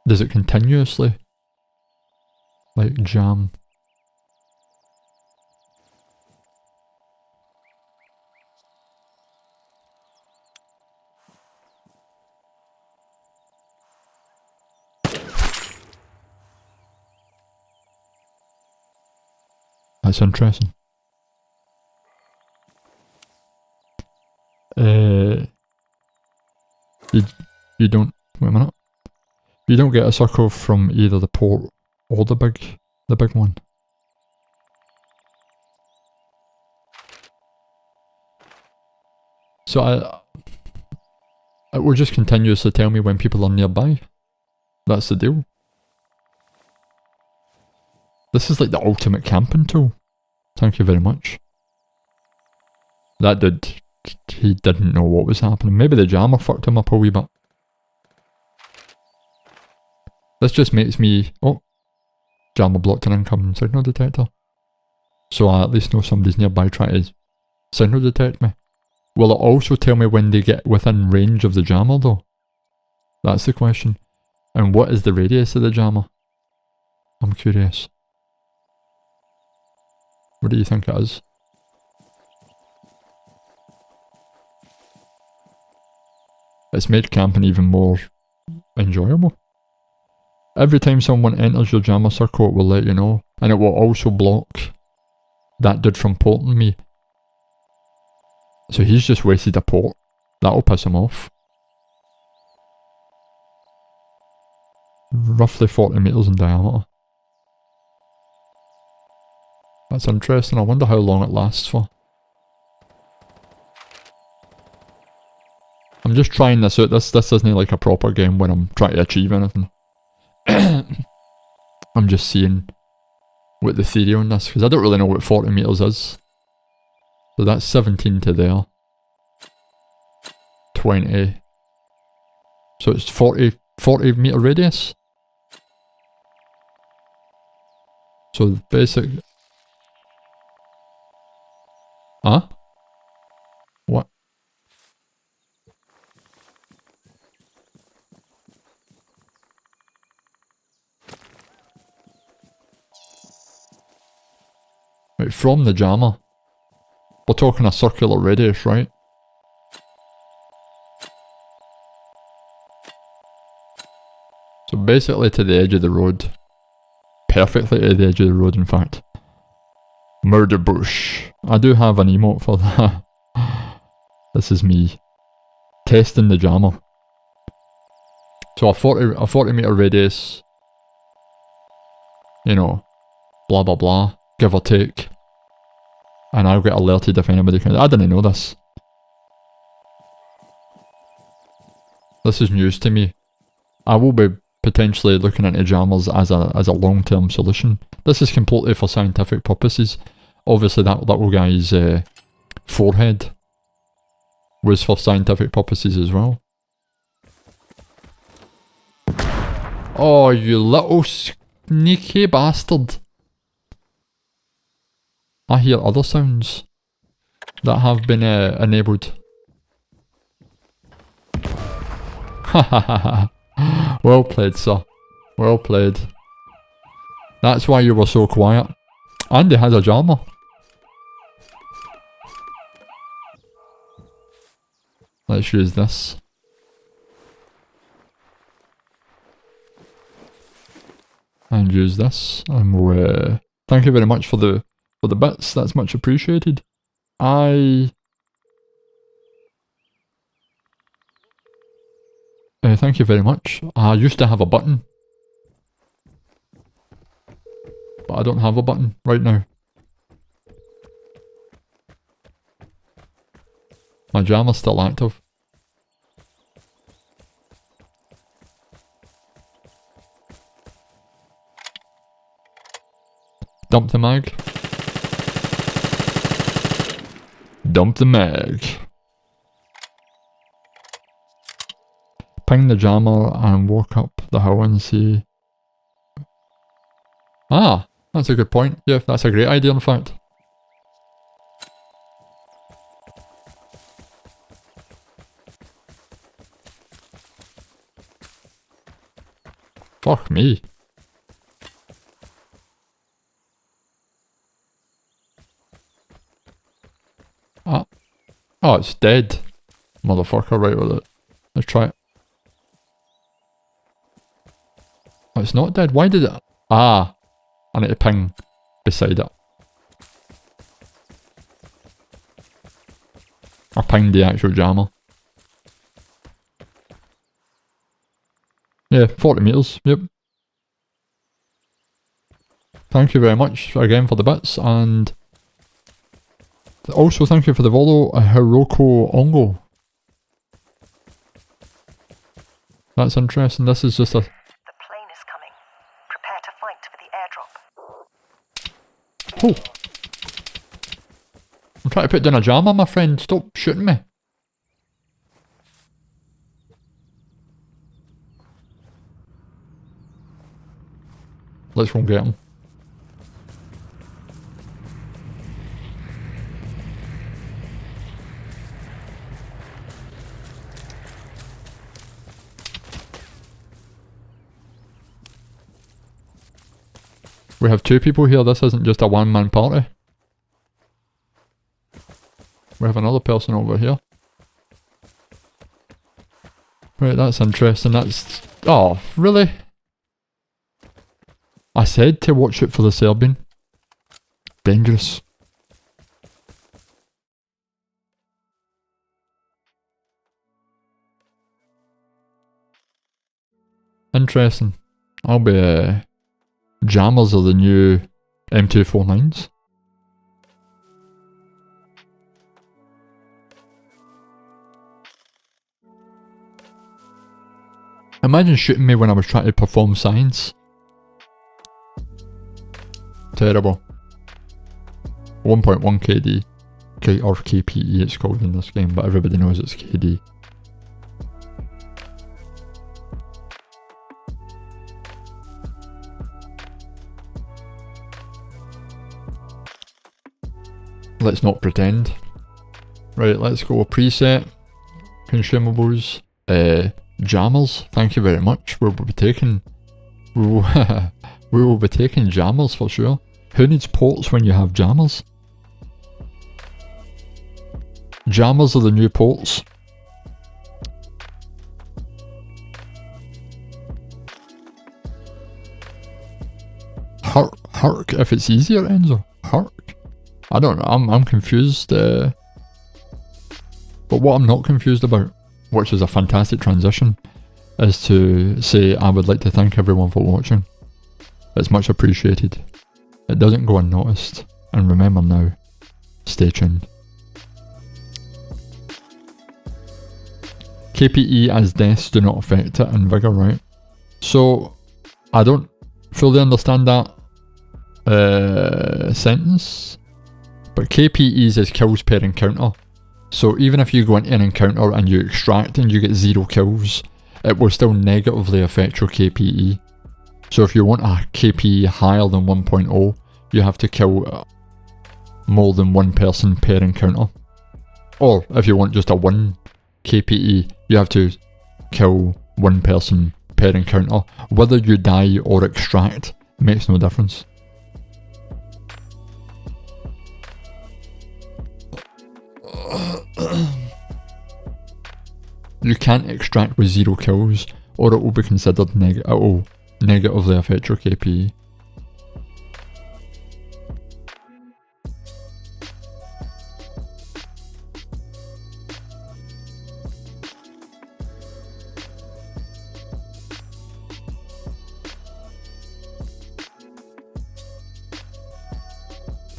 Does it continuously, like, jam? That's interesting. You don't, wait a minute. You don't get a circle from either the port or the big one. So it will just continuously tell me when people are nearby. That's the deal. This is like the ultimate camping tool. Thank you very much. That dude, he didn't know what was happening. Maybe the jammer fucked him up a wee bit. This just makes me... Oh. Jammer blocked an incoming signal detector. So I at least know somebody's nearby trying to signal detect me. Will it also tell me when they get within range of the jammer though? That's the question. And what is the radius of the jammer? I'm curious. What do you think it is? It's made camping even more enjoyable. Every time someone enters your jammer circle, it will let you know. And it will also block that dude from porting me. So he's just wasted a port. That'll piss him off. Roughly 40 metres in diameter. That's interesting. I wonder how long it lasts for. I'm just trying this out. This isn't like a proper game when I'm trying to achieve anything. I'm just seeing what the theory on this, because I don't really know what 40 metres is. So that's 17 to there. 20. So it's 40 metre radius. So basic... Huh? What? Right, from the jammer. We're talking a circular radius, right? So basically to the edge of the road. Perfectly to the edge of the road, in fact. Murder bush. I do have an emote for that. This is me testing the jammer. So a 40 metre radius. You know, blah blah blah, give or take. And I'll get alerted if anybody can. I didn't know this. This is news to me. I will be potentially looking into jammers as a long-term solution. This is completely for scientific purposes. Obviously that little guy's forehead was for scientific purposes as well. Oh, you little sneaky bastard. I hear other sounds that have been enabled. Well played, sir. Well played. That's why you were so quiet. And he has a jammer. Let's use this. And use this. And we'll, thank you very much for the bits. That's much appreciated. Thank you very much. I used to have a button. But I don't have a button right now. My jammer's still active. Dump the mag. Dump the mag. Ping the jammer and walk up the hill and see. Ah, that's a good point. Yeah, that's a great idea in fact. Fuck me. Ah. Oh, it's dead. Motherfucker, right with it. Let's try it. Oh, it's not dead. Why did it? Ah. I need to ping beside it. I pinged the actual jammer. Yeah, 40 meters. Yep. Thank you very much again for the bits, and also thank you for the follow, Hiroko Ongo. That's interesting. This is just a... The plane is coming. Prepare to fight for the airdrop. Oh! I'm trying to put down a jammer, my friend. Stop shooting me. Let's go and get him. We have two people here. This isn't just a one-man party. We have another person over here. Right, that's interesting. That's... Oh, really? I said to watch it for the Serbian. Dangerous. Interesting. I'll be... Jammers are the new M249s. Imagine shooting me when I was trying to perform science. Terrible. 1.1 KD. Or KPE it's called in this game, but everybody knows it's KD. Let's not pretend. Right, let's go preset. Consumables. Jammers. Thank you very much. We will be taking jammers for sure. Who needs ports when you have jammers? Jammers are the new ports. Herc if it's easier, Enzo. Herc. I don't know, I'm confused. But what I'm not confused about, which is a fantastic transition, is to say I would like to thank everyone for watching. It's much appreciated. It doesn't go unnoticed. And remember now, stay tuned. KPE as deaths do not affect it in Vigor, right? So, I don't fully understand that sentence. But KPEs is kills per encounter. So even if you go into an encounter and you extract and you get 0 kills, it will still negatively affect your KPE. So if you want a KPE higher than 1.0, you have to kill more than one person per encounter. Or if you want just a 1 KPE, you have to kill one person per encounter. Whether you die or extract makes no difference. You can't extract with 0 kills, or it will be considered it will negatively affect your KPE.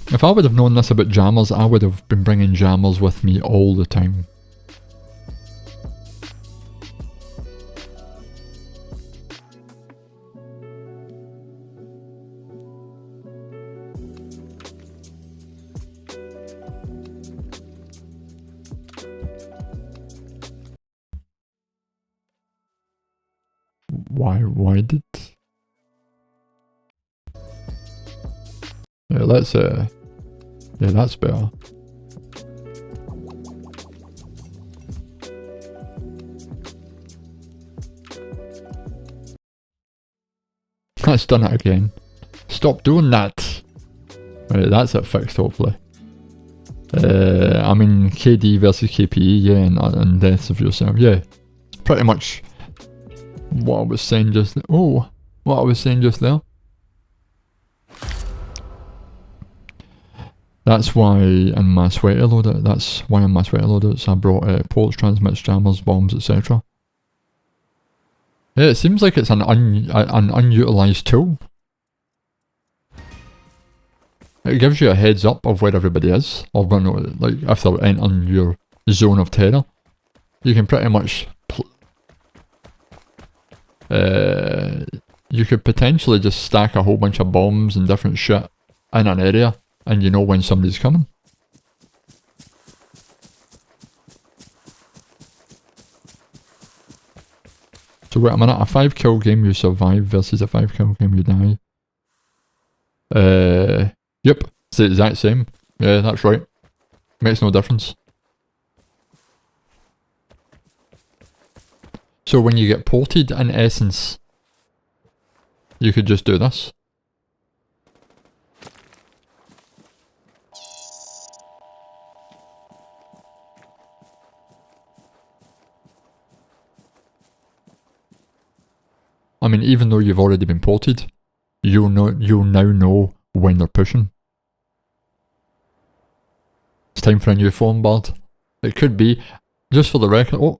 If I would have known this about jammers, I would have been bringing jammers with me all the time. Why did... Yeah, let's yeah, that's better. That's done it again. Stop doing that! Right, that's it fixed hopefully. I mean KD versus KPE, yeah, and deaths of yourself, yeah. Pretty much what I was saying just there. Oh, what I was saying just there. That's why in my sweaty loadouts, I brought ports, transmits, jammers, bombs, etc. Yeah, it seems like it's an unutilized tool. It gives you a heads up of where everybody is, or like if they're entering your zone of terror. You can pretty much you could potentially just stack a whole bunch of bombs and different shit in an area, and you know when somebody's coming. So wait a minute, a 5 kill game you survive versus a 5 kill game you die. Yep, it's the exact same. Yeah, that's right. Makes no difference. So when you get ported, in essence, you could just do this. I mean, even though you've already been ported, you'll now know when they're pushing. It's time for a new phone bard. It could be, just for the record. Oh.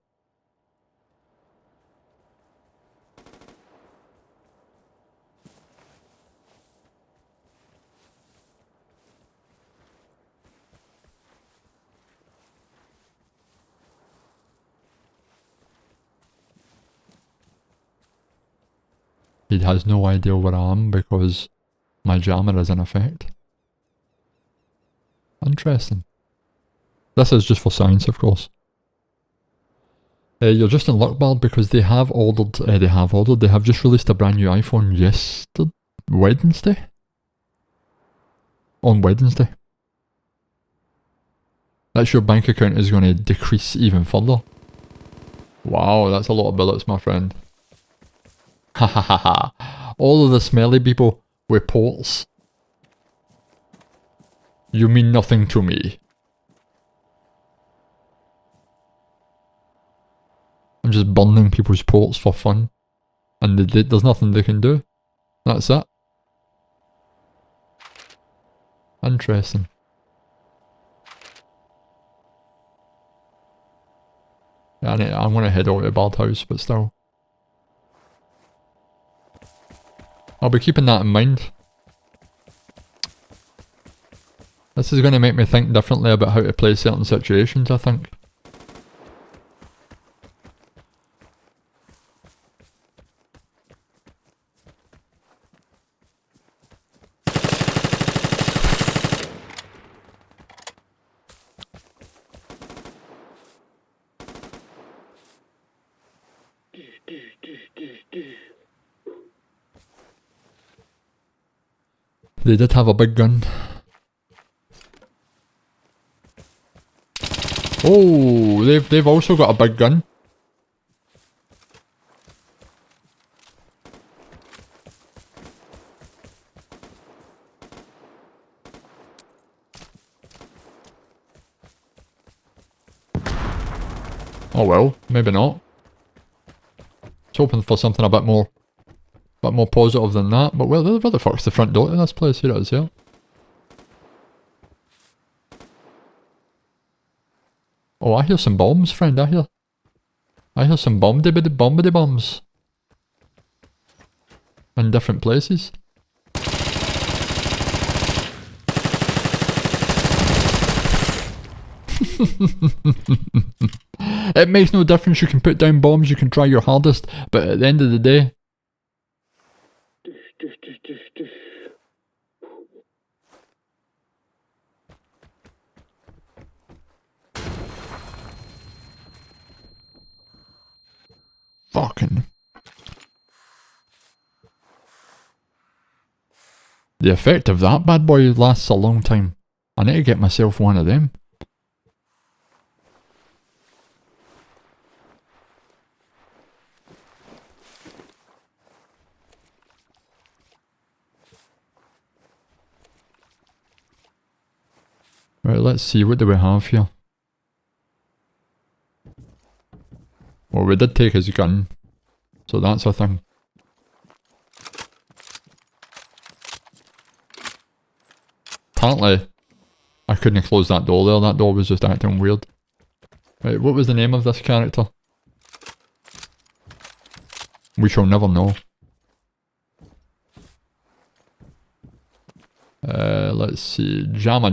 He has no idea where I am because my jammer is in effect. Interesting. This is just for science, of course. You're just in luck, Bard, because they have just released a brand new iPhone Wednesday? On Wednesday. That's your bank account is going to decrease even further. Wow, that's a lot of bullets, my friend. Ha ha ha ha. All of the smelly people with ports. You mean nothing to me. I'm just burning people's ports for fun. And there's nothing they can do. That's it. Interesting. Yeah, I'm gonna head over to Bard House, but still. I'll be keeping that in mind. This is going to make me think differently about how to play certain situations, I think. They did have a big gun. Oh, they've also got a big gun. Oh well, maybe not. I was hoping for something a bit more positive than that, but well, where the fuck's the front door to this place? Here it is, yeah. Oh, I hear some bombs, friend, I hear some bombity bombs. In different places. It makes no difference, you can put down bombs, you can try your hardest, but at the end of the day... Fucking... The effect of that bad boy lasts a long time. I need to get myself one of them. Right, let's see, what do we have here? Well, we did take his gun, so that's a thing. Apparently, I couldn't close that door there, that door was just acting weird. Right, what was the name of this character? We shall never know. Let's see, Jama.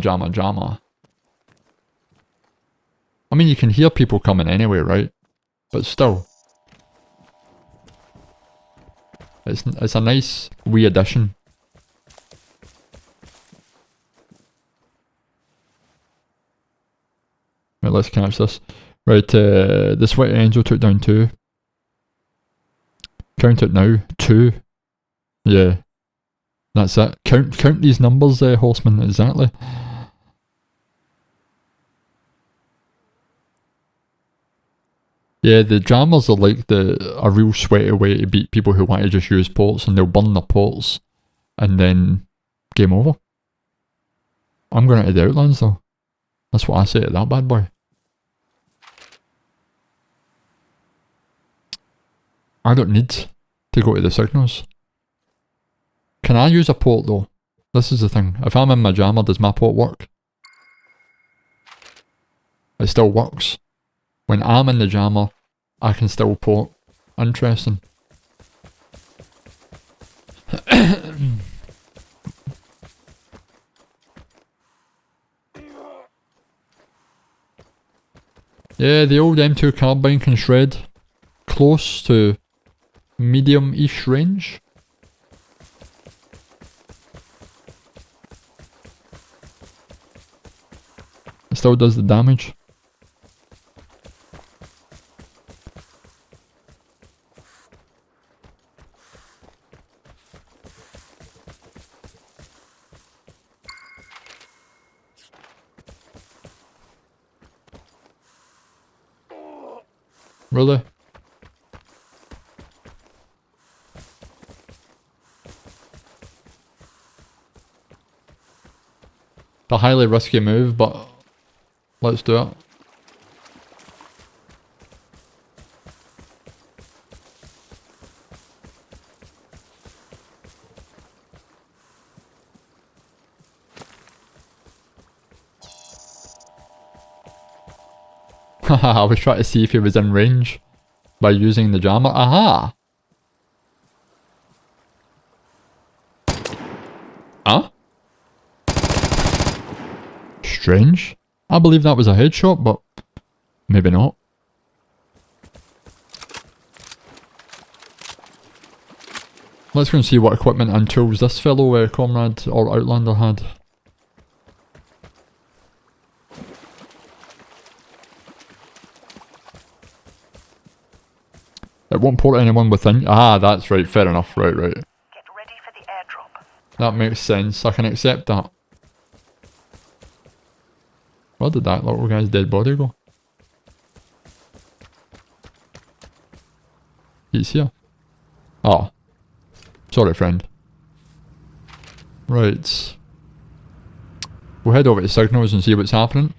I mean, you can hear people coming anyway, right? But still. It's a nice wee addition. Right, let's catch this. Right, the sweaty Enzo took down 2. Count it now. 2. Yeah. That's it. Count these numbers, horseman, exactly. Yeah, the jammers are like a real sweaty way to beat people who want to just use ports, and they'll burn their ports and then game over. I'm going to the Outlands though. That's what I say to that bad boy. I don't need to go to the signals. Can I use a port though? This is the thing. If I'm in my jammer, does my port work? It still works. When I'm in the jammer, I can still port. Interesting. Yeah, the old M2 carbine can shred close to medium-ish range. It still does the damage. Really? A highly risky move, but let's do it. Haha, I was trying to see if he was in range by using the jammer. Aha! Huh? Strange. I believe that was a headshot, but maybe not. Let's go and see what equipment and tools this fellow comrade or outlander had. It won't port anyone within. Ah, that's right, fair enough, right. Get ready for the airdrop. That makes sense, I can accept that. Where did that little guy's dead body go? he's here. Oh. Sorry, friend. Right. We'll head over to signals and see what's happening.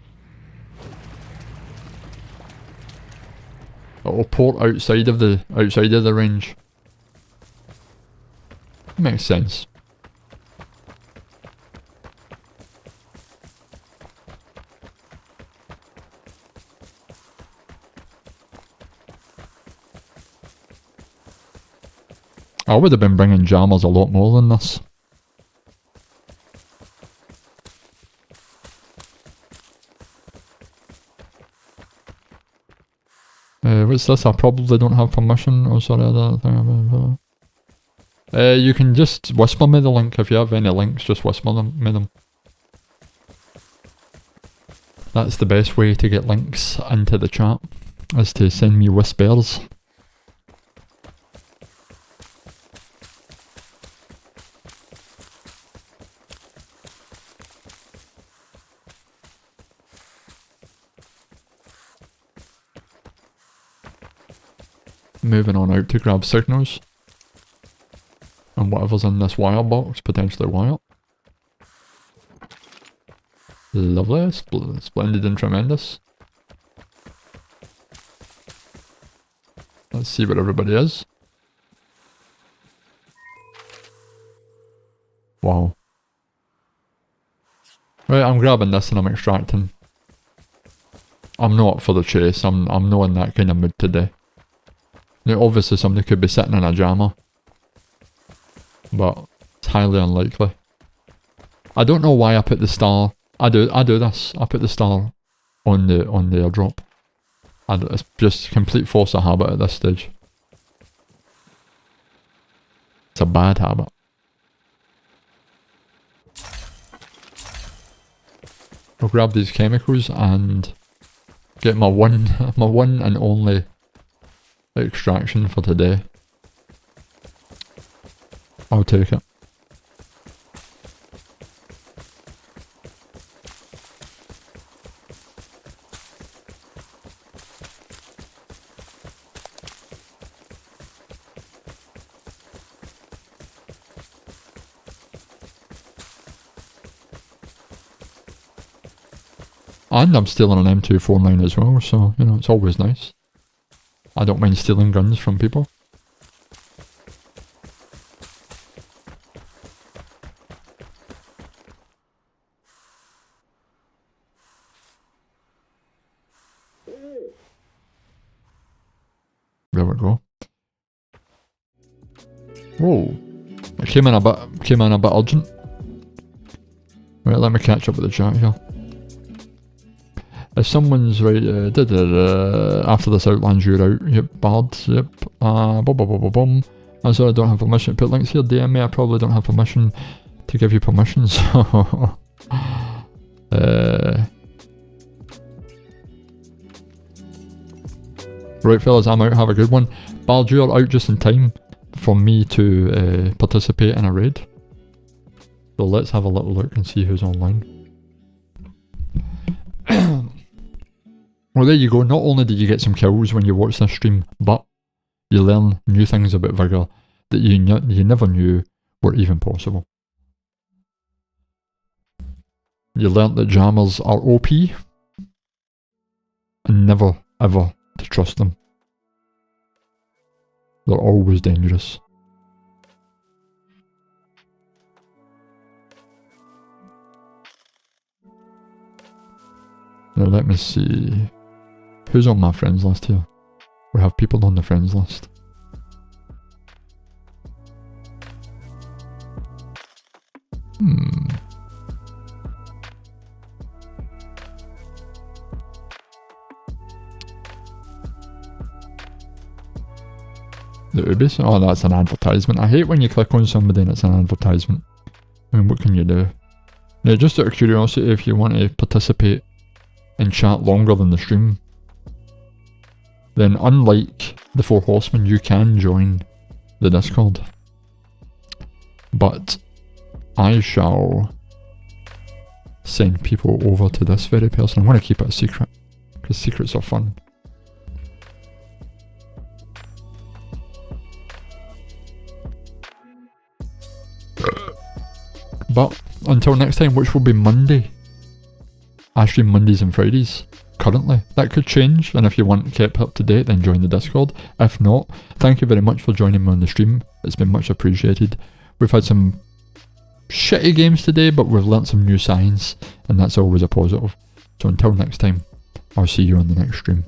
It'll port outside of the range. Makes sense. I would have been bringing jammers a lot more than this. What's this? I probably don't have permission. Oh, sorry, that thing. You can just whisper me the link. If you have any links, just whisper me them. That's the best way to get links into the chat, is to send me whispers. Moving on out to grab signals. And whatever's in this wire box, potentially wire. Lovely, splendid and tremendous. Let's see what everybody is. Wow. Right, I'm grabbing this and I'm extracting. I'm not for the chase, I'm not in that kind of mood today. Now obviously somebody could be sitting in a jammer, but it's highly unlikely. I don't know why I put the star. I do this. I put the star on the airdrop. It's just complete force of habit at this stage. It's a bad habit. I'll grab these chemicals and get my one and only extraction for today. I'll take it. And I'm stealing an M249 as well, so, you know, it's always nice. I don't mind stealing guns from people. There we go. Whoa. It came in a bit urgent. Right, let me catch up with the chat here. If someone's right, after this outlines you're out, yep, bard, yep, boom. I'm sorry I don't have permission to put links here, DM me, I probably don't have permission to give you permission, so... Right fellas, I'm out, have a good one. Bard, you're out just in time for me to participate in a raid. So let's have a little look and see who's online. Well, there you go. Not only did you get some kills when you watch this stream, but you learn new things about Vigor that you never knew were even possible. You learnt that jammers are OP and never ever to trust them. They're always dangerous. Now let me see. Who's on my friends list here? We have people on the friends list. The Ubis? Oh, that's an advertisement. I hate when you click on somebody and it's an advertisement. I mean, what can you do? Now, just out of curiosity, if you want to participate and chat longer than the stream, then unlike the Four Horsemen, you can join the Discord. But I shall send people over to this very person. I'm going to keep it a secret, because secrets are fun. But until next time, which will be Monday. I stream Mondays and Fridays currently. That could change, and if you want kept up to date, then join the Discord. If not, thank you very much for joining me on the stream. It's been much appreciated. We've had some shitty games today, but we've learnt some new science, and that's always a positive. So until next time, I'll see you on the next stream.